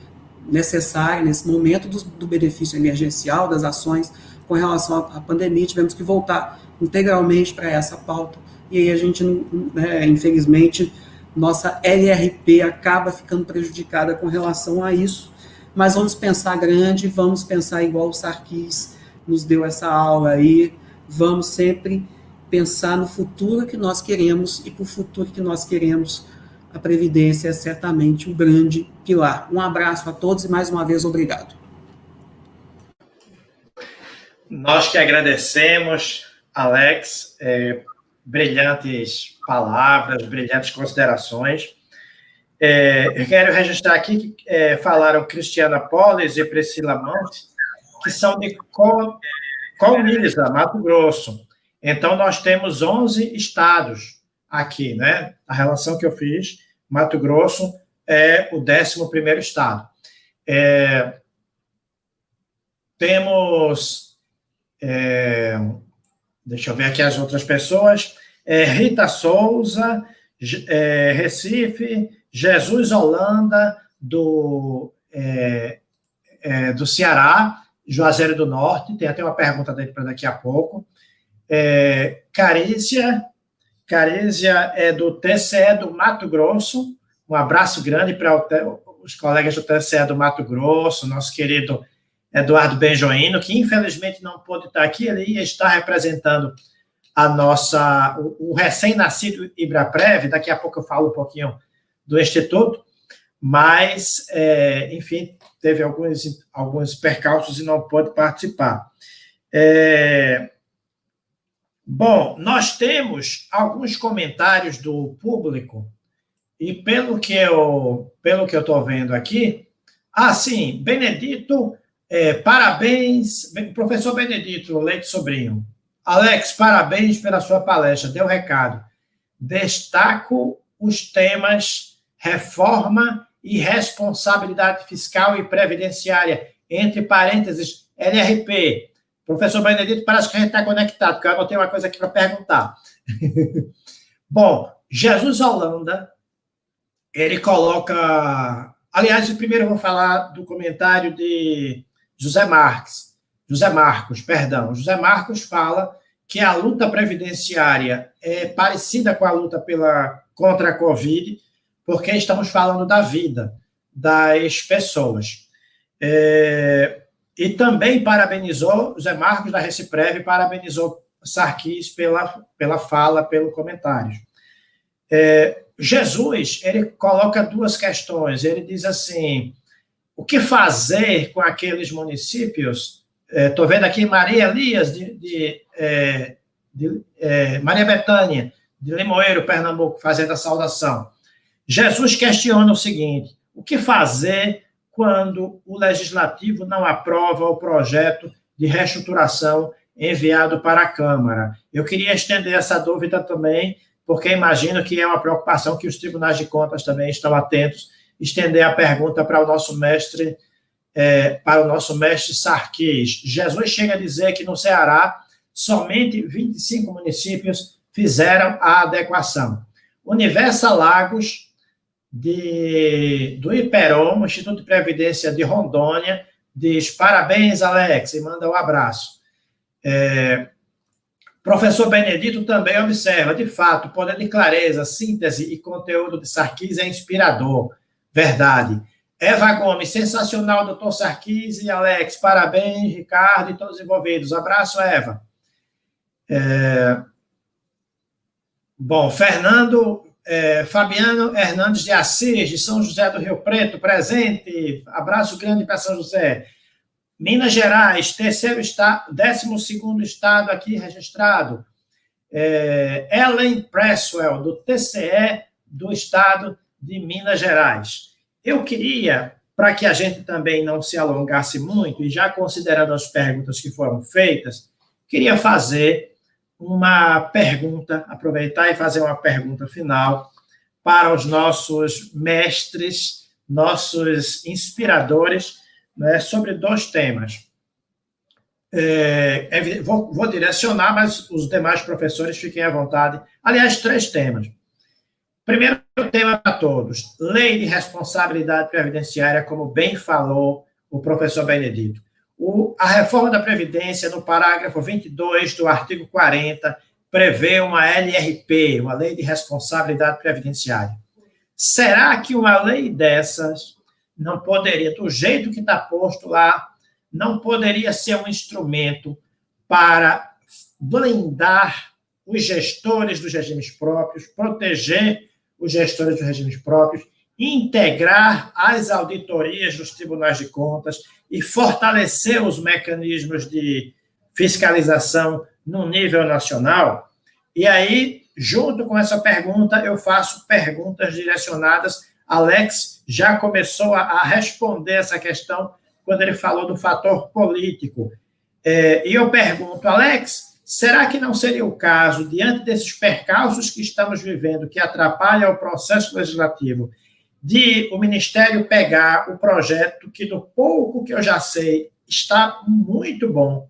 necessária nesse momento do benefício emergencial, das ações com relação à pandemia, tivemos que voltar integralmente para essa pauta, e aí a gente, né, infelizmente, nossa LRP acaba ficando prejudicada com relação a isso, mas vamos pensar grande, vamos pensar igual o Sarkis nos deu essa aula aí, vamos sempre pensar no futuro que nós queremos, e para o futuro que nós queremos, a Previdência é certamente um grande pilar. Um abraço a todos e mais uma vez obrigado. Nós que agradecemos, Alex, brilhantes palavras, brilhantes considerações. Eu quero registrar aqui que falaram Cristiana Poles e Priscila Monte, que são de Colniza, Mato Grosso. Então, nós temos 11 estados aqui, né? A relação que eu fiz, Mato Grosso é o 11º estado. Temos, deixa eu ver aqui as outras pessoas, Rita Souza, Recife, Jesus Holanda, do Ceará, Juazeiro do Norte, tem até uma pergunta dele para daqui a pouco. Carícia é do TCE do Mato Grosso, um abraço grande para os colegas do TCE do Mato Grosso, nosso querido Eduardo Benjoino, que infelizmente não pôde estar aqui, ele ia estar representando o recém-nascido Ibraprev, daqui a pouco eu falo um pouquinho do Instituto, mas, enfim, teve alguns percalços e não pôde participar. Bom, nós temos alguns comentários do público, e pelo que eu estou vendo aqui, sim, Benedito, parabéns, professor Benedito Leite Sobrinho. Alex, parabéns pela sua palestra, deu recado. Destaco os temas reforma e responsabilidade fiscal e previdenciária, entre parênteses, LRP. Professor Benedito, parece que a gente está conectado, porque eu anotei uma coisa aqui para perguntar. Bom, Jesus Holanda, ele coloca... Aliás, primeiro eu vou falar do comentário de José Marcos, José Marcos fala que a luta previdenciária é parecida com a luta contra a Covid, porque estamos falando da vida das pessoas. E também parabenizou, José Marcos da Reciprev, parabenizou Sarkis pela fala, pelo comentário. Jesus, ele coloca duas questões, ele diz assim, o que fazer com aqueles municípios? Estou vendo aqui Maria Elias, Maria Bethânia, de Limoeiro, Pernambuco, fazendo a saudação. Jesus questiona o seguinte, o que fazer quando o Legislativo não aprova o projeto de reestruturação enviado para a Câmara? Eu queria estender essa dúvida também, porque imagino que é uma preocupação que os tribunais de contas também estão atentos, estender a pergunta para o nosso mestre Sarkis. Jesus chega a dizer que no Ceará somente 25 municípios fizeram a adequação. Universa Lagos, do IPEROM, Instituto de Previdência de Rondônia, diz parabéns, Alex, e manda um abraço. Professor Benedito também observa, de fato, o poder de clareza, síntese e conteúdo de Sarkis é inspirador. Verdade. Eva Gomes, sensacional, doutor Sarkis e Alex, parabéns, Ricardo e todos os envolvidos. Abraço, Eva. Bom, Fabiano Hernandes de Assis, de São José do Rio Preto, presente. Abraço grande para São José. Minas Gerais, 12º estado aqui registrado. Ellen Presswell, do TCE do estado de Minas Gerais. Eu queria, para que a gente também não se alongasse muito, e já considerando as perguntas que foram feitas, queria fazer uma pergunta, aproveitar e fazer uma pergunta final para os nossos mestres, nossos inspiradores, né, sobre 2 temas. Vou direcionar, mas os demais professores fiquem à vontade. Aliás, 3 temas. Primeiro tema para todos, lei de responsabilidade previdenciária, como bem falou o professor Benedito. A reforma da Previdência, no parágrafo 22 do artigo 40, prevê uma LRP, uma lei de responsabilidade previdenciária. Será que uma lei dessas não poderia, do jeito que está posto lá, não poderia ser um instrumento para blindar os gestores dos regimes próprios, proteger os gestores dos regimes próprios, integrar as auditorias dos tribunais de contas e fortalecer os mecanismos de fiscalização no nível nacional? E aí, junto com essa pergunta, eu faço perguntas direcionadas Alex já começou a responder essa questão quando ele falou do fator político. E eu pergunto, Alex, será que não seria o caso, diante desses percalços que estamos vivendo, que atrapalham o processo legislativo, de o Ministério pegar o projeto, que do pouco que eu já sei, está muito bom,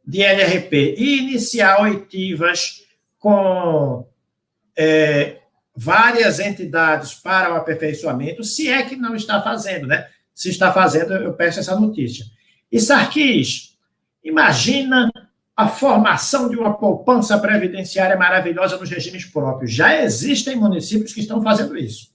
de LRP, e iniciar oitivas com várias entidades para o aperfeiçoamento, se é que não está fazendo, né? Se está fazendo, eu peço essa notícia. E, Sarquis, imagina a formação de uma poupança previdenciária maravilhosa nos regimes próprios. Já existem municípios que estão fazendo isso,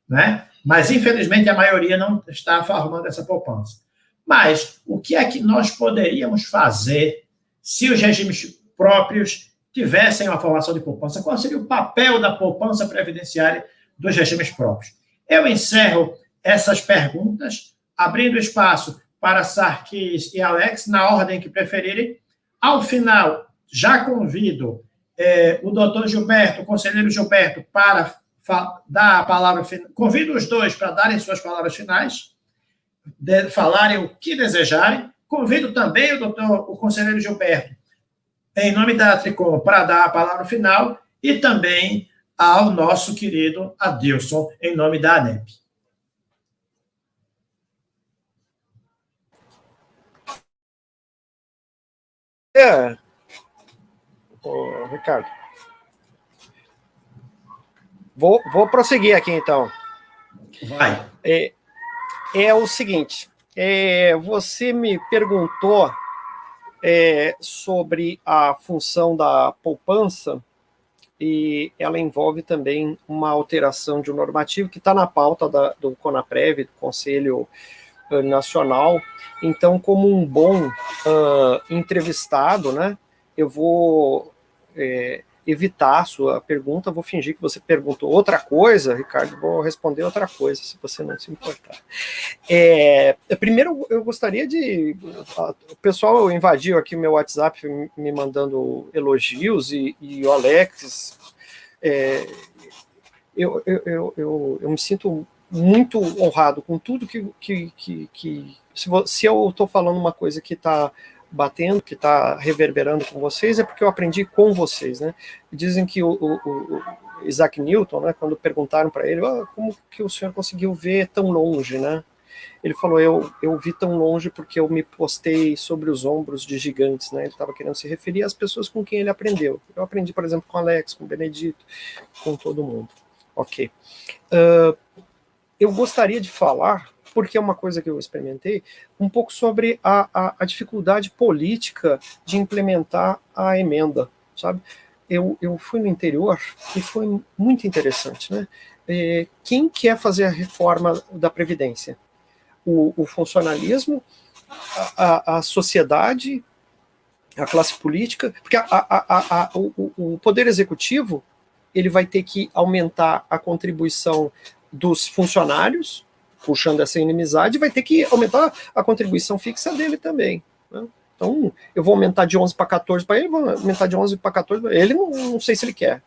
né? Mas, infelizmente, a maioria não está formando essa poupança. Mas o que é que nós poderíamos fazer se os regimes próprios tivessem uma formação de poupança? Qual seria o papel da poupança previdenciária dos regimes próprios? Eu encerro essas perguntas, abrindo espaço para Sarquis e Alex, na ordem que preferirem. Ao final, já convido o doutor Gilberto, o conselheiro Gilberto, para dar a palavra final. Convido os dois para darem suas palavras finais, falarem o que desejarem. Convido também o conselheiro Gilberto, em nome da Tricom, para dar a palavra final, e também ao nosso querido Adilson, em nome da ANEP. Ricardo. Vou prosseguir aqui, então. Vai. É o seguinte, você me perguntou sobre a função da poupança, e ela envolve também uma alteração de um normativo que está na pauta do CONAPREV, do Conselho Nacional. Então, como um bom entrevistado, né, eu vou evitar a sua pergunta, vou fingir que você perguntou outra coisa, Ricardo, vou responder outra coisa, se você não se importar. Primeiro, eu gostaria de... O pessoal invadiu aqui o meu WhatsApp me mandando elogios, e o Alex... Eu me sinto muito honrado com tudo se eu estou falando uma coisa que está batendo, que está reverberando com vocês, é porque eu aprendi com vocês, né? Dizem que o Isaac Newton, né, quando perguntaram para ele, como que o senhor conseguiu ver tão longe, né? Ele falou, eu vi tão longe porque eu me postei sobre os ombros de gigantes, né? Ele estava querendo se referir às pessoas com quem ele aprendeu. Eu aprendi, por exemplo, com o Alex, com o Benedito, com todo mundo. Ok. Eu gostaria de falar, porque é uma coisa que eu experimentei, um pouco sobre a dificuldade política de implementar a emenda, sabe? Eu fui no interior e foi muito interessante, né? Quem quer fazer a reforma da Previdência? O funcionalismo, a sociedade, a classe política, porque o poder executivo ele vai ter que aumentar a contribuição dos funcionários, puxando essa inimizade, vai ter que aumentar a contribuição fixa dele também, né? Então, eu vou aumentar de 11 para 14 para ele, vou aumentar de 11 para 14 para ele, não sei se ele quer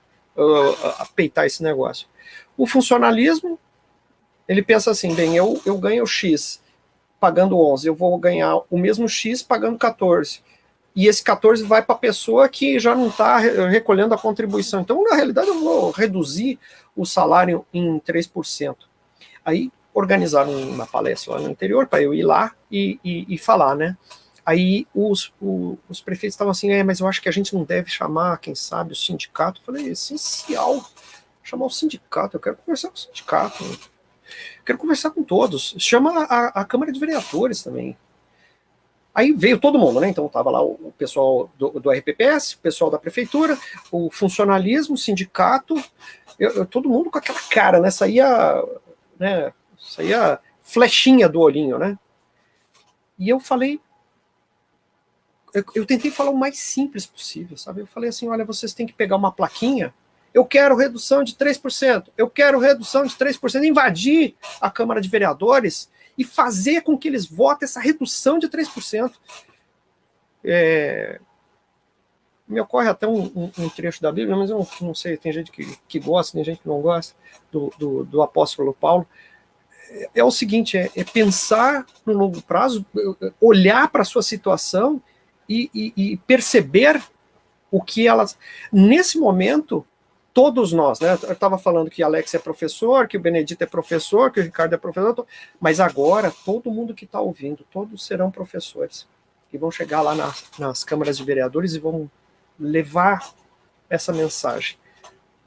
peitar esse negócio. O funcionalismo, ele pensa assim, bem, eu ganho X pagando 11, eu vou ganhar o mesmo X pagando 14, e esse 14 vai para a pessoa que já não está recolhendo a contribuição. Então, na realidade, eu vou reduzir o salário em 3%. Aí, organizaram uma palestra lá no interior para eu ir lá e falar, né? Aí os prefeitos estavam assim, mas eu acho que a gente não deve chamar, quem sabe, o sindicato. Eu falei, é essencial chamar o sindicato, eu quero conversar com o sindicato, eu quero conversar com todos, chama a Câmara de Vereadores também. Aí veio todo mundo, né? Então estava lá o pessoal do RPPS, o pessoal da prefeitura, o funcionalismo, o sindicato, todo mundo com aquela cara, né? Saía flechinha do olhinho, né? E eu falei, eu tentei falar o mais simples possível, sabe? Eu falei assim, olha, vocês têm que pegar uma plaquinha, eu quero redução de 3%, eu quero redução de 3%, invadir a Câmara de Vereadores e fazer com que eles votem essa redução de 3%. me ocorre até um trecho da Bíblia, mas eu não sei, tem gente que gosta, tem gente que não gosta, do apóstolo Paulo. É o seguinte, é pensar no longo prazo, olhar para a sua situação e perceber o que elas... Nesse momento, todos nós, né? Eu estava falando que Alex é professor, que o Benedito é professor, que o Ricardo é professor, mas agora todo mundo que está ouvindo, todos serão professores, que vão chegar lá nas câmaras de vereadores e vão levar essa mensagem.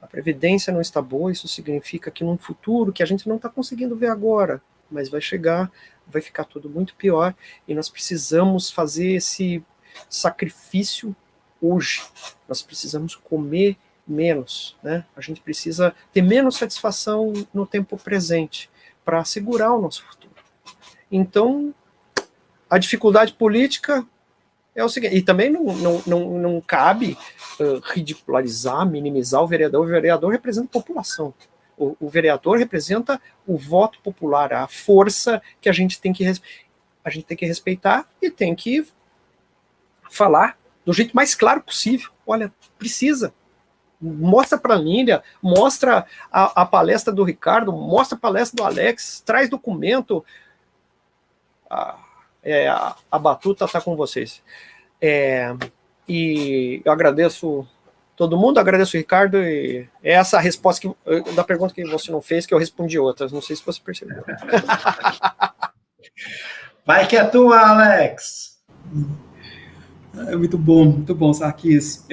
A Previdência não está boa, isso significa que num futuro que a gente não está conseguindo ver agora, mas vai chegar, vai ficar tudo muito pior, e nós precisamos fazer esse sacrifício hoje. Nós precisamos comer menos, né? A gente precisa ter menos satisfação no tempo presente para assegurar o nosso futuro. Então, a dificuldade política é o seguinte, e também não cabe ridicularizar, minimizar o vereador. O vereador representa a população. O vereador representa o voto popular, a força que a gente tem que respeitar e tem que falar do jeito mais claro possível. Olha, precisa. Mostra para a Lília, mostra a palestra do Ricardo, mostra a palestra do Alex, traz documento. A batuta está com vocês. E eu agradeço todo mundo, agradeço o Ricardo, e é essa a resposta da pergunta que você não fez, que eu respondi outras, não sei se você percebeu. Vai que é tua, Alex. É muito bom, Sarkis.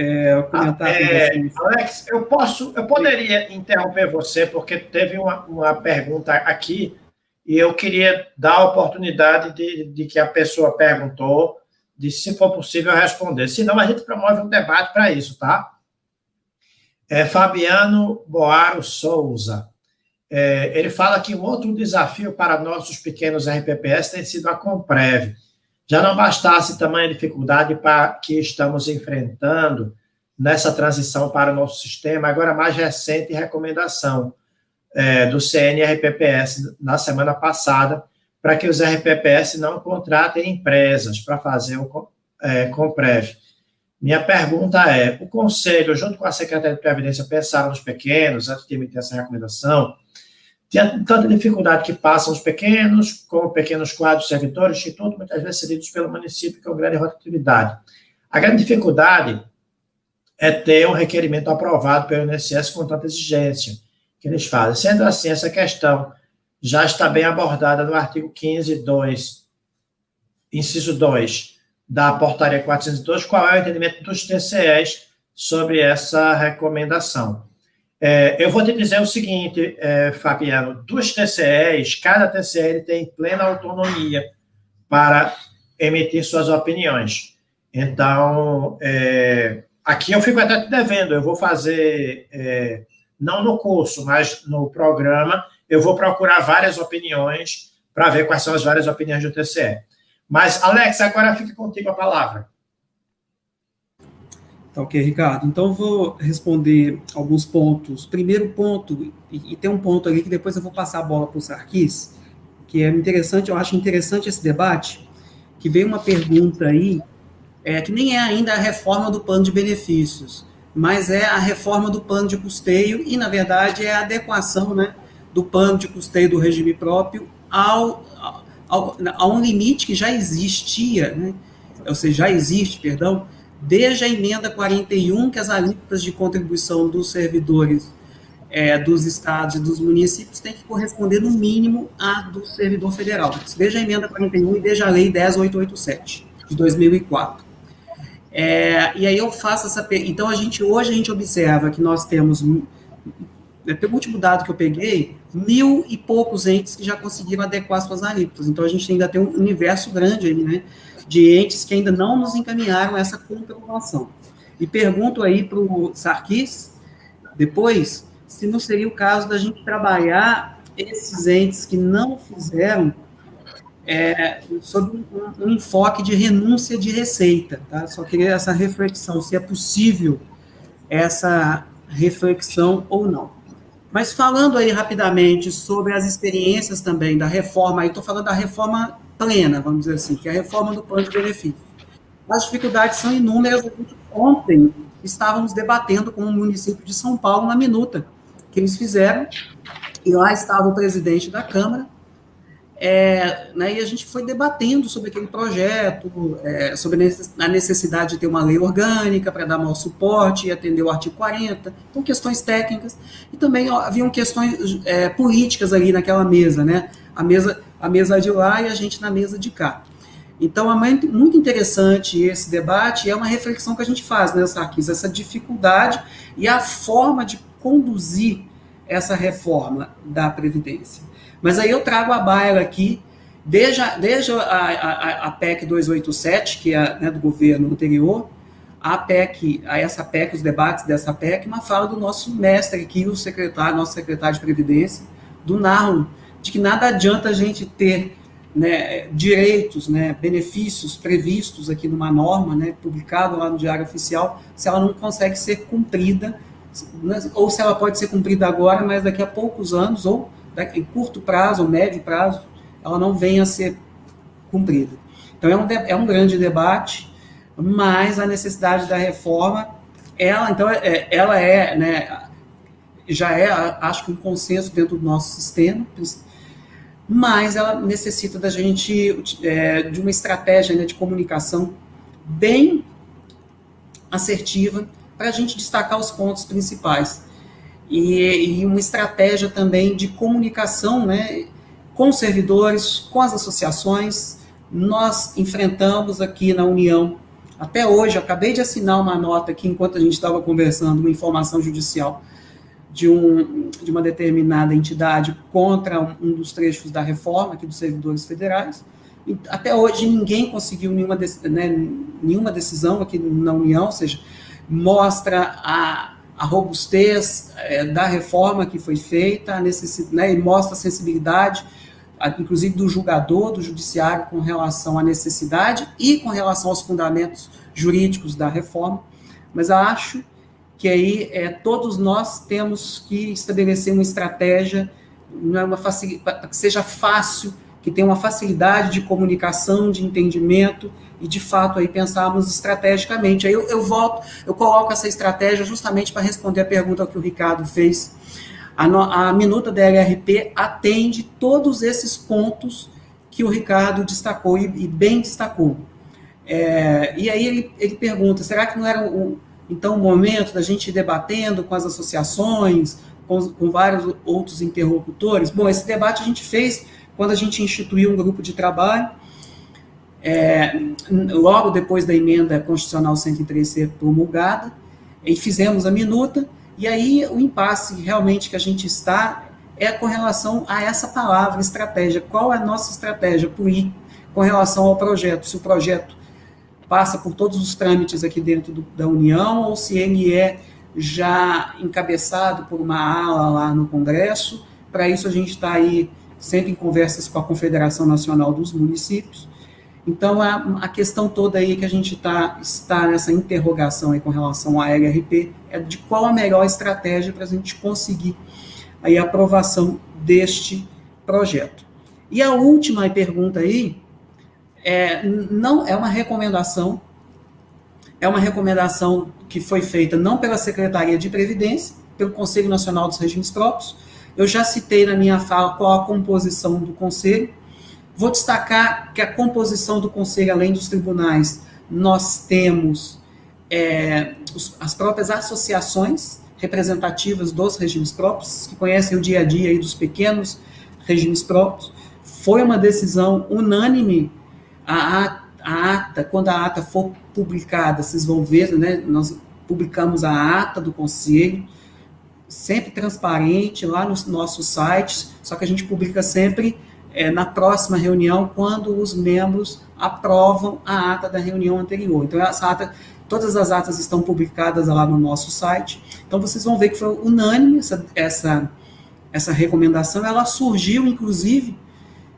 Comentar com vocês. Alex, eu poderia interromper você, porque teve uma pergunta aqui, e eu queria dar a oportunidade de que a pessoa perguntou, de se for possível responder. Senão a gente promove um debate para isso, tá? Fabiano Boaro Souza. Ele fala que um outro desafio para nossos pequenos RPPS tem sido a Comprev. Já não bastasse tamanha dificuldade que estamos enfrentando nessa transição para o nosso sistema, agora a mais recente recomendação do CNRPPS na semana passada, para que os RPPS não contratem empresas para fazer o Comprev. Minha pergunta é, o Conselho, junto com a Secretaria de Previdência, pensaram nos pequenos, antes de emitir essa recomendação? Tinha tanta dificuldade que passam os pequenos, como pequenos quadros servidores, institutos, muitas vezes cedidos pelo município, com grande rotatividade. A grande dificuldade é ter um requerimento aprovado pelo INSS com tanta exigência que eles fazem. Sendo assim, essa questão já está bem abordada no artigo 15.2, inciso 2, da portaria 402, qual é o entendimento dos TCEs sobre essa recomendação. Eu vou te dizer o seguinte, Fabiano, dos TCEs, cada TCE tem plena autonomia para emitir suas opiniões. Então, aqui eu fico até te devendo, eu vou fazer, não no curso, mas no programa, eu vou procurar várias opiniões para ver quais são as várias opiniões do TCE. Mas, Alex, agora fica contigo a palavra. Tá ok, Ricardo. Então, eu vou responder alguns pontos. Primeiro ponto, e tem um ponto ali que depois eu vou passar a bola para o Sarkis, que é interessante, eu acho interessante esse debate, que veio uma pergunta aí, que nem é ainda a reforma do plano de benefícios, mas é a reforma do plano de custeio e, na verdade, é a adequação, né, do plano de custeio do regime próprio a um limite que já existia, né, ou seja, já existe, perdão, desde a emenda 41, que as alíquotas de contribuição dos servidores dos estados e dos municípios têm que corresponder, no mínimo, à do servidor federal, desde a emenda 41 e desde a lei 10.887, de 2004. E aí eu faço essa... Então, hoje a gente observa que nós temos, pelo último dado que eu peguei, 1.000 e poucos entes que já conseguiram adequar suas alíquotas. Então, a gente ainda tem um universo grande aí, né, de entes que ainda não nos encaminharam essa comprovação. E pergunto aí para o Sarkis, depois, se não seria o caso da gente trabalhar esses entes que não fizeram sob um enfoque de renúncia de receita. Tá? Só queria essa reflexão, se é possível essa reflexão ou não. Mas falando aí rapidamente sobre as experiências também da reforma, aí estou falando da reforma plena, vamos dizer assim, que é a reforma do plano de benefício. as dificuldades são inúmeras. Ontem estávamos debatendo com o município de São Paulo uma minuta que eles fizeram, e lá estava o presidente da Câmara, né, e a gente foi debatendo sobre aquele projeto, sobre a necessidade de ter uma lei orgânica para dar maior suporte e atender o artigo 40, então questões técnicas, e também haviam questões políticas ali naquela mesa, né, a mesa de lá e a gente na mesa de cá. Então, é muito interessante esse debate, e é uma reflexão que a gente faz, né, Sarkis, essa dificuldade e a forma de conduzir essa reforma da Previdência. Mas aí eu trago à baila aqui, desde a PEC 287, que é, né, do governo anterior, essa PEC, os debates dessa PEC, uma fala do nosso mestre aqui, nosso secretário de Previdência, do Narro, de que nada adianta a gente ter, né, direitos, né, benefícios previstos aqui numa norma, né, publicada lá no Diário Oficial, se ela não consegue ser cumprida, ou se ela pode ser cumprida agora, mas daqui a poucos anos, ou em curto prazo, ou médio prazo, ela não venha a ser cumprida. Então, é um grande debate, mas a necessidade da reforma, né, já é, acho que um consenso dentro do nosso sistema, mas ela necessita da gente, de uma estratégia, né, de comunicação bem assertiva, para a gente destacar os pontos principais. E uma estratégia também de comunicação, né, com os servidores, com as associações. Nós enfrentamos aqui na União, até hoje, eu acabei de assinar uma nota aqui, enquanto a gente estava conversando, uma informação judicial de uma determinada entidade contra um dos trechos da reforma aqui dos servidores federais. E até hoje ninguém conseguiu nenhuma decisão aqui na União, ou seja, mostra a robustez da reforma que foi feita, a necessidade, né, e mostra a sensibilidade, inclusive do julgador, do judiciário, com relação à necessidade e com relação aos fundamentos jurídicos da reforma. Mas acho que aí todos nós temos que estabelecer uma estratégia, para que seja fácil, que tenha uma facilidade de comunicação, de entendimento, e de fato aí pensarmos estrategicamente. Aí eu coloco essa estratégia justamente para responder a pergunta que o Ricardo fez. A minuta da LRP atende todos esses pontos que o Ricardo destacou, e bem destacou. E aí ele pergunta, será que não era então o momento da gente ir debatendo com as associações, com vários outros interlocutores? Bom, esse debate a gente fez quando a gente instituiu um grupo de trabalho, logo depois da emenda constitucional 103 ser promulgada, e fizemos a minuta, e aí o impasse realmente que a gente está é com relação a essa palavra, estratégia. Qual é a nossa estratégia com relação ao projeto? Se o projeto passa por todos os trâmites aqui dentro da União, ou se ele é já encabeçado por uma ala lá no Congresso. Para isso a gente está aí sempre em conversas com a Confederação Nacional dos Municípios. Então, a questão toda aí que a gente está nessa interrogação aí com relação à LRP é de qual a melhor estratégia para a gente conseguir aí a aprovação deste projeto. E a última pergunta aí não é uma recomendação, que foi feita não pela Secretaria de Previdência, pelo Conselho Nacional dos Regimes Próprios. Eu já citei na minha fala qual a composição do Conselho. Vou destacar que a composição do Conselho, além dos tribunais, nós temos as próprias associações representativas dos regimes próprios, que conhecem o dia a dia aí dos pequenos regimes próprios. Foi uma decisão unânime. A ata, quando a ata for publicada, vocês vão ver, né, nós publicamos a ata do Conselho, sempre transparente, lá nos nossos sites, só que a gente publica sempre na próxima reunião, quando os membros aprovam a ata da reunião anterior. Então, todas as atas estão publicadas lá no nosso site. Então, vocês vão ver que foi unânime essa recomendação. Ela surgiu, inclusive,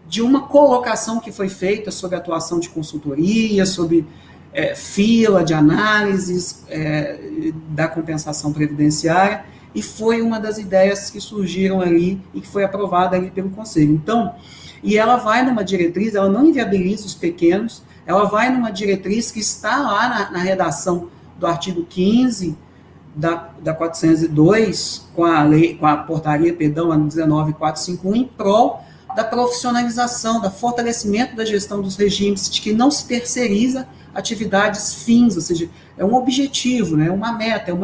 de uma colocação que foi feita sobre atuação de consultoria, sobre fila de análises da compensação previdenciária, e foi uma das ideias que surgiram ali e que foi aprovada ali pelo Conselho. Então, e ela vai numa diretriz, ela não inviabiliza os pequenos, ela vai numa diretriz que está lá na redação do artigo 15 da 402, com a portaria, perdão, a 19451, em prol da profissionalização, do fortalecimento da gestão dos regimes, de que não se terceiriza atividades fins, ou seja, é um objetivo, né, uma meta,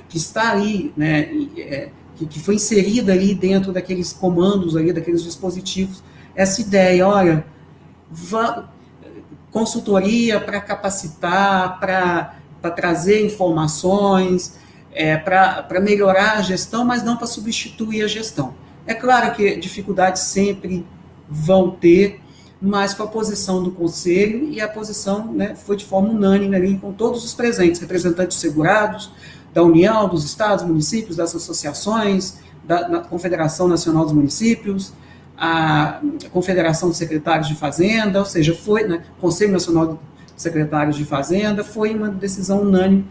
que está ali, né, que foi inserida ali dentro daqueles comandos, ali, daqueles dispositivos, essa ideia, olha, consultoria para capacitar, para trazer informações, para melhorar a gestão, mas não para substituir a gestão. É claro que dificuldades sempre vão ter, mas com a posição do Conselho, e a posição, né, foi de forma unânime ali, com todos os presentes, representantes segurados, da União, dos estados, municípios, das associações, da Confederação Nacional dos Municípios, a Confederação dos Secretários de Fazenda, ou seja, foi, né, Conselho Nacional de Secretários de Fazenda, foi uma decisão unânime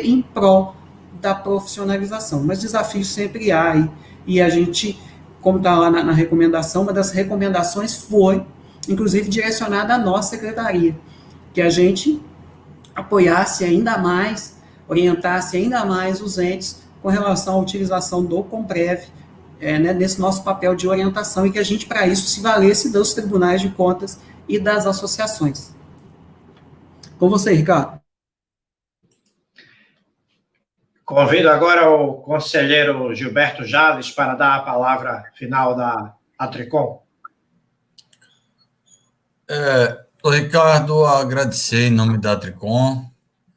em prol da profissionalização. Mas desafios sempre há, e a gente, como está lá na recomendação, uma das recomendações foi, inclusive, direcionada à nossa secretaria, que a gente apoiasse ainda mais, orientasse ainda mais os entes com relação à utilização do Comprev, né, nesse nosso papel de orientação, e que a gente, para isso, se valesse dos tribunais de contas e das associações. Com você, Ricardo. Convido agora o conselheiro Gilberto Jales para dar a palavra final da Atricom. Ricardo, agradecer em nome da Atricom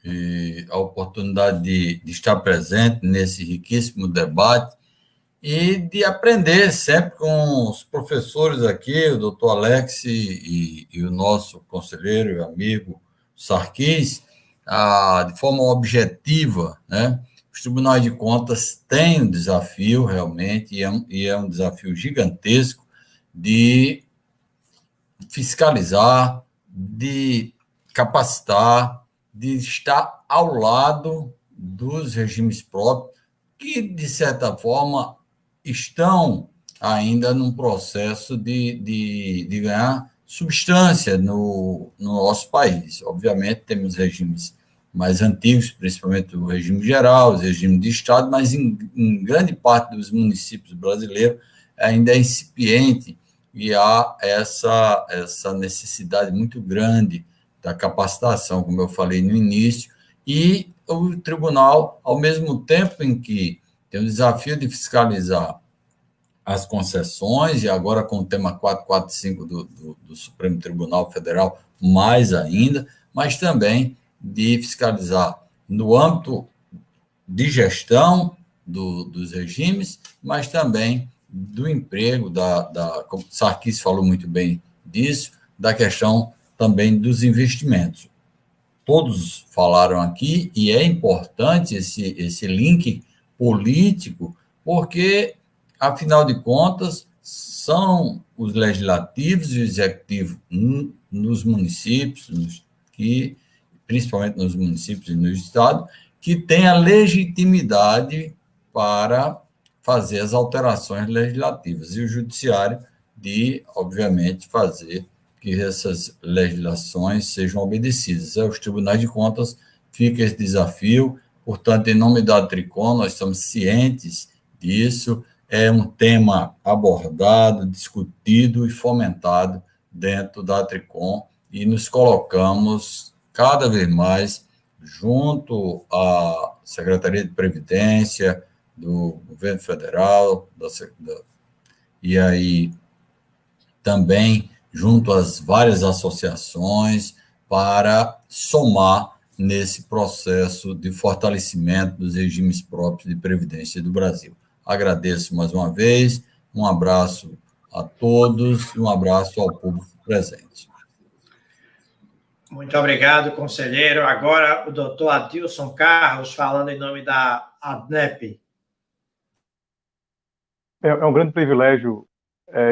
e a oportunidade de estar presente nesse riquíssimo debate e de aprender sempre com os professores aqui, o doutor Alex e o nosso conselheiro e amigo Sarkis, de forma objetiva, né? Os tribunais de contas têm um desafio, realmente, e é um desafio gigantesco de fiscalizar, de capacitar, de estar ao lado dos regimes próprios, que, de certa forma, estão ainda num processo de ganhar substância no nosso país. Obviamente, temos regimes mais antigos, principalmente o regime geral, o regime de Estado, mas em grande parte dos municípios brasileiros ainda é incipiente e há essa necessidade muito grande da capacitação, como eu falei no início, e o tribunal, ao mesmo tempo em que tem o desafio de fiscalizar as concessões, e agora com o tema 445 do Supremo Tribunal Federal, mais ainda, mas também de fiscalizar no âmbito de gestão dos regimes, mas também do emprego, como o Sarkis falou muito bem disso, da questão também dos investimentos. Todos falaram aqui, e é importante esse link político, porque, afinal de contas, são os legislativos e o executivo nos municípios, principalmente nos municípios e no Estado, que têm a legitimidade para fazer as alterações legislativas, e o Judiciário de, obviamente, fazer que essas legislações sejam obedecidas. Aos tribunais de contas fica esse desafio, portanto, em nome da Atricom, nós estamos cientes disso, é um tema abordado, discutido e fomentado dentro da Atricom, e nos colocamos cada vez mais junto à Secretaria de Previdência, do Governo Federal, e aí também junto às várias associações, para somar nesse processo de fortalecimento dos regimes próprios de previdência do Brasil. Agradeço mais uma vez, um abraço a todos, um abraço ao público presente. Muito obrigado, conselheiro. Agora, o doutor Adilson Carlos, falando em nome da ADNEP. É um grande privilégio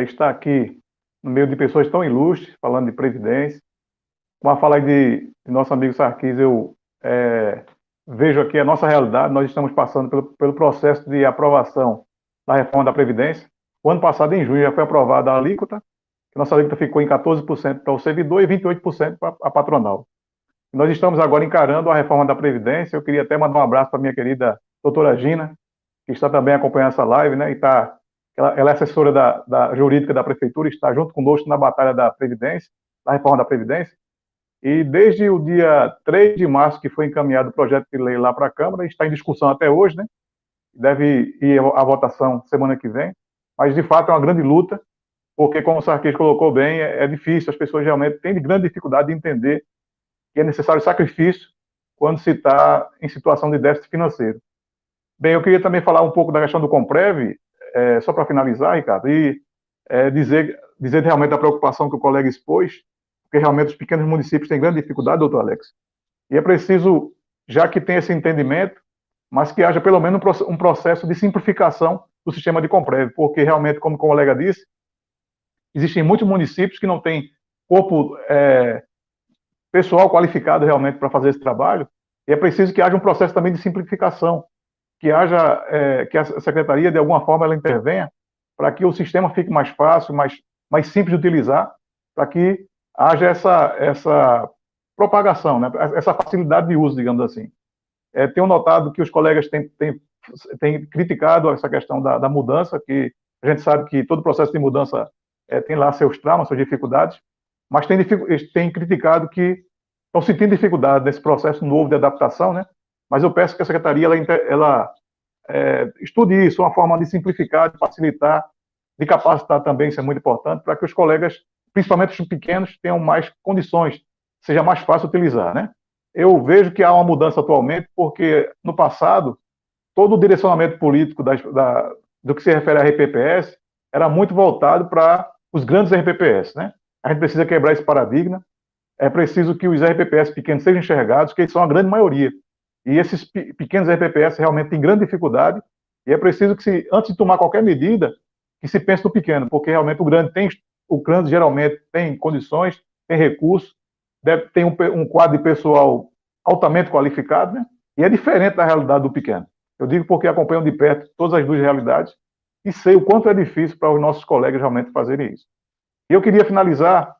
estar aqui no meio de pessoas tão ilustres, falando de previdência. Com a fala de nosso amigo Sarkis, eu vejo aqui a nossa realidade. Nós estamos passando pelo processo de aprovação da reforma da Previdência. O ano passado, em junho, já foi aprovada a alíquota, Nossa alíquota ficou em 14% para o servidor e 28% para a patronal. Nós estamos agora encarando a reforma da Previdência. Eu queria até mandar um abraço para a minha querida doutora Gina, que está também acompanhando essa live, né? Ela é assessora da jurídica da Prefeitura, está junto conosco na batalha da Previdência, da reforma da Previdência. E desde o dia 3 de março, que foi encaminhado o projeto de lei lá para a Câmara, está em discussão até hoje, né? Deve ir à votação semana que vem. Mas, de fato, é uma grande luta, porque, como o Sarquis colocou bem, é difícil, as pessoas realmente têm grande dificuldade de entender que é necessário sacrifício quando se está em situação de déficit financeiro. Bem, eu queria também falar um pouco da questão do Comprev, só para finalizar, Ricardo, e dizer realmente da preocupação que o colega expôs, porque realmente os pequenos municípios têm grande dificuldade, doutor Alex, e é preciso, já que tem esse entendimento, mas que haja pelo menos um processo de simplificação do sistema de Comprev, porque realmente, como o colega disse, existem muitos municípios que não têm corpo pessoal qualificado realmente para fazer esse trabalho, e é preciso que haja um processo também de simplificação, que a secretaria, de alguma forma, ela intervenha para que o sistema fique mais fácil, mais simples de utilizar, para que haja essa propagação, né? Essa facilidade de uso, digamos assim. Tenho notado que os colegas têm criticado essa questão da mudança, que a gente sabe que todo processo de mudança tem lá seus traumas, suas dificuldades, mas tem criticado que estão sentindo dificuldade nesse processo novo de adaptação, né? Mas eu peço que a secretaria ela estude isso, uma forma de simplificar, de facilitar, de capacitar também, isso é muito importante, para que os colegas, principalmente os pequenos, tenham mais condições, seja mais fácil utilizar, né? Eu vejo que há uma mudança atualmente, porque no passado, todo o direcionamento político do que se refere à RPPS era muito voltado para os grandes RPPS, né? A gente precisa quebrar esse paradigma, é preciso que os RPPS pequenos sejam enxergados, que eles são a grande maioria. E esses pequenos RPPS realmente têm grande dificuldade, e é preciso que, antes de tomar qualquer medida, que se pense no pequeno, porque realmente o grande geralmente tem condições, tem recursos, tem um quadro de pessoal altamente qualificado, né? E é diferente da realidade do pequeno. Eu digo porque acompanho de perto todas as duas realidades e sei o quanto é difícil para os nossos colegas realmente fazerem isso. E eu queria finalizar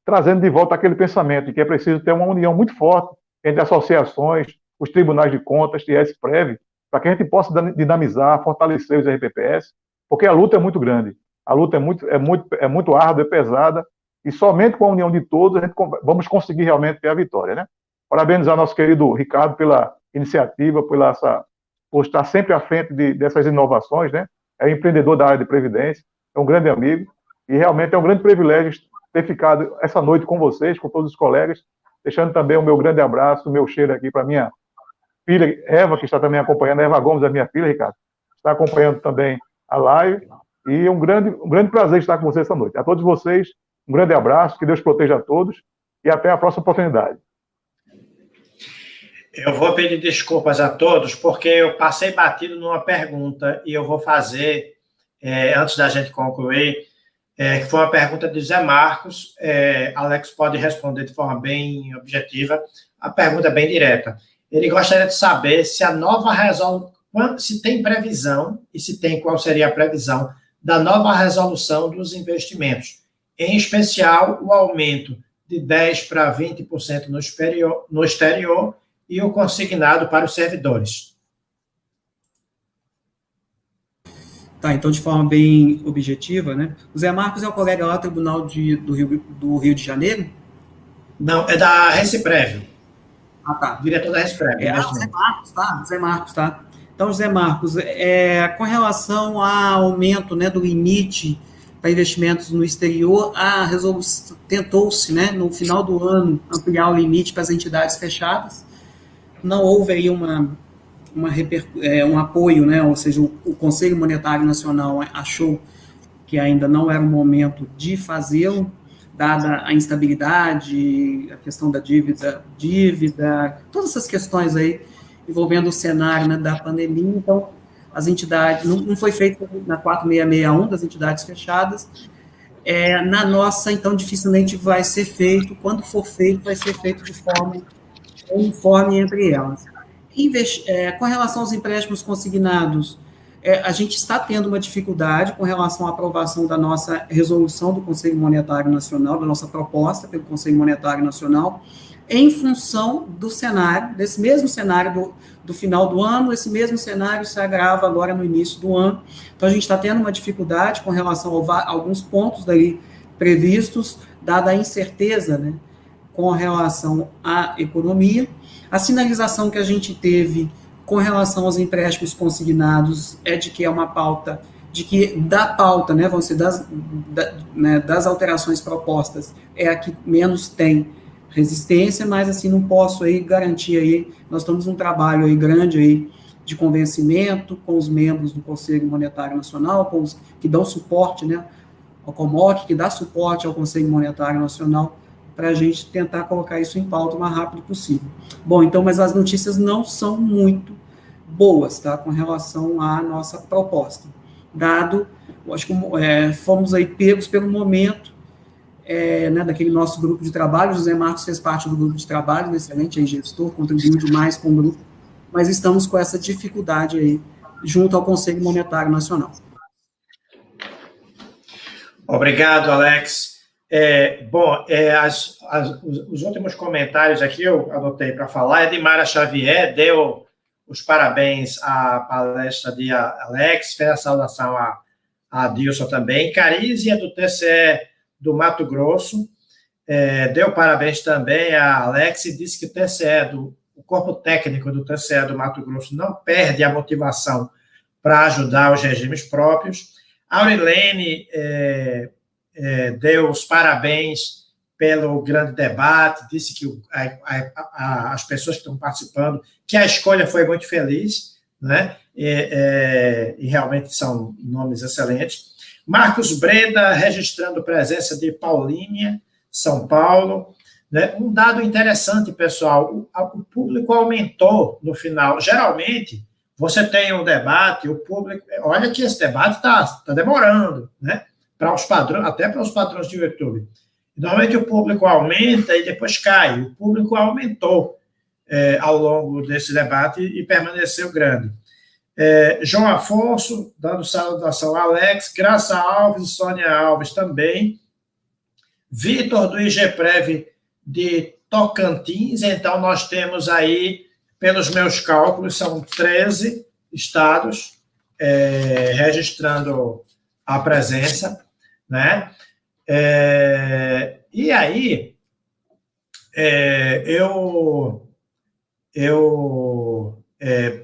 trazendo de volta aquele pensamento de que é preciso ter uma união muito forte entre associações, os tribunais de contas e a SPREV, para que a gente possa dinamizar, fortalecer os RPPS, porque a luta é muito grande, a luta é muito árdua, é pesada, e somente com a união de todos a gente vamos conseguir realmente ter a vitória, né? Parabenizar nosso querido Ricardo pela iniciativa, por estar sempre à frente dessas inovações, né? É empreendedor da área de Previdência, é um grande amigo, e realmente é um grande privilégio ter ficado essa noite com vocês, com todos os colegas, deixando também o meu grande abraço, o meu cheiro aqui para minha filha Eva, que está também acompanhando, a Eva Gomes, a minha filha, Ricardo, está acompanhando também a live, e é um grande prazer estar com vocês essa noite. A todos vocês, um grande abraço, que Deus proteja a todos, e até a próxima oportunidade. Eu vou pedir desculpas a todos, porque eu passei batido numa pergunta, e eu vou fazer, antes da gente concluir, que foi uma pergunta de Zé Marcos. Alex pode responder de forma bem objetiva. A pergunta é bem direta. Ele gostaria de saber se a nova resolução, se tem previsão, e se tem, qual seria a previsão da nova resolução dos investimentos, em especial o aumento de 10% para 20% no exterior e o consignado para os servidores. Tá, então de forma bem objetiva, né? O Zé Marcos é o colega lá do Tribunal do Rio de Janeiro? Não, é da Reciprev. Ah, tá. Diretor da Reciprev. Zé Marcos, tá? Então, Zé Marcos, com relação ao aumento, né, do limite para investimentos no exterior, a resolução tentou-se, né, no final do ano, ampliar o limite para as entidades fechadas. Não houve aí um apoio, né, ou seja, o Conselho Monetário Nacional achou que ainda não era o momento de fazê-lo, dada a instabilidade, a questão da dívida, todas essas questões aí envolvendo o cenário, né, da pandemia. Então, as entidades, não foi feito na 4661 das entidades fechadas, na nossa, então, dificilmente vai ser feito, quando for feito, vai ser feito de forma uniforme entre elas. Com relação aos empréstimos consignados, a gente está tendo uma dificuldade com relação à aprovação da nossa resolução do Conselho Monetário Nacional, da nossa proposta pelo Conselho Monetário Nacional, em função do cenário, desse mesmo cenário do final do ano. Esse mesmo cenário se agrava agora no início do ano. Então, a gente está tendo uma dificuldade com relação a alguns pontos daí previstos, dada a incerteza, né, com relação à economia. A sinalização que a gente teve com relação aos empréstimos consignados é de que é uma pauta, de que da pauta, né, vão ser das alterações propostas, é a que menos tem resistência, mas assim, não posso aí garantir aí, nós estamos num trabalho aí grande aí de convencimento com os membros do Conselho Monetário Nacional, com os que dão suporte, né, ao COMOC, que dá suporte ao Conselho Monetário Nacional, para a gente tentar colocar isso em pauta o mais rápido possível. Bom, então, mas as notícias não são muito boas, tá, com relação à nossa proposta. Dado, eu acho que fomos aí pegos pelo momento, né, daquele nosso grupo de trabalho. O José Marcos fez parte do grupo de trabalho, excelente aí, gestor, contribuiu demais com o grupo, mas estamos com essa dificuldade aí, junto ao Conselho Monetário Nacional. Obrigado, Alex. Os últimos comentários aqui eu anotei para falar é de Mara Xavier, deu os parabéns à palestra de Alex, fez a saudação a Dilson também. Carízia, do TCE do Mato Grosso, deu parabéns também a Alex e disse que o corpo técnico do TCE do Mato Grosso não perde a motivação para ajudar os regimes próprios. A Aurilene deu os parabéns pelo grande debate, disse que as pessoas que estão participando, que a escolha foi muito feliz, né? E realmente são nomes excelentes. Marcos Breda, registrando presença de Paulínia, São Paulo. Né? Um dado interessante, pessoal, o público aumentou no final. Geralmente, você tem um debate, o público... Olha que esse debate está demorando, né? Até para os padrões de YouTube. Normalmente o público aumenta e depois cai. O público aumentou ao longo desse debate e permaneceu grande. João Afonso, dando saudação a Alex, Graça Alves e Sônia Alves também. Vitor, do IGPREV de Tocantins. Então, nós temos aí, pelos meus cálculos, são 13 estados registrando a presença, né? E aí,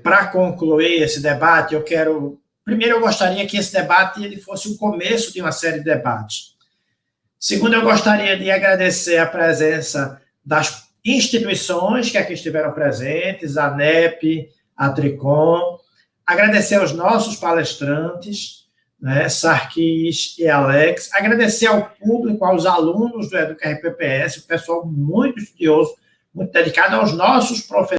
para concluir esse debate, primeiro, eu gostaria que esse debate ele fosse o começo de uma série de debates. Segundo, eu gostaria de agradecer a presença das instituições que aqui estiveram presentes, a ANEP, a Tricom, agradecer aos nossos palestrantes, né, Sarkis e Alex, agradecer ao público, aos alunos do EducaRPPS, o pessoal muito estudioso, muito dedicado, aos nossos professores,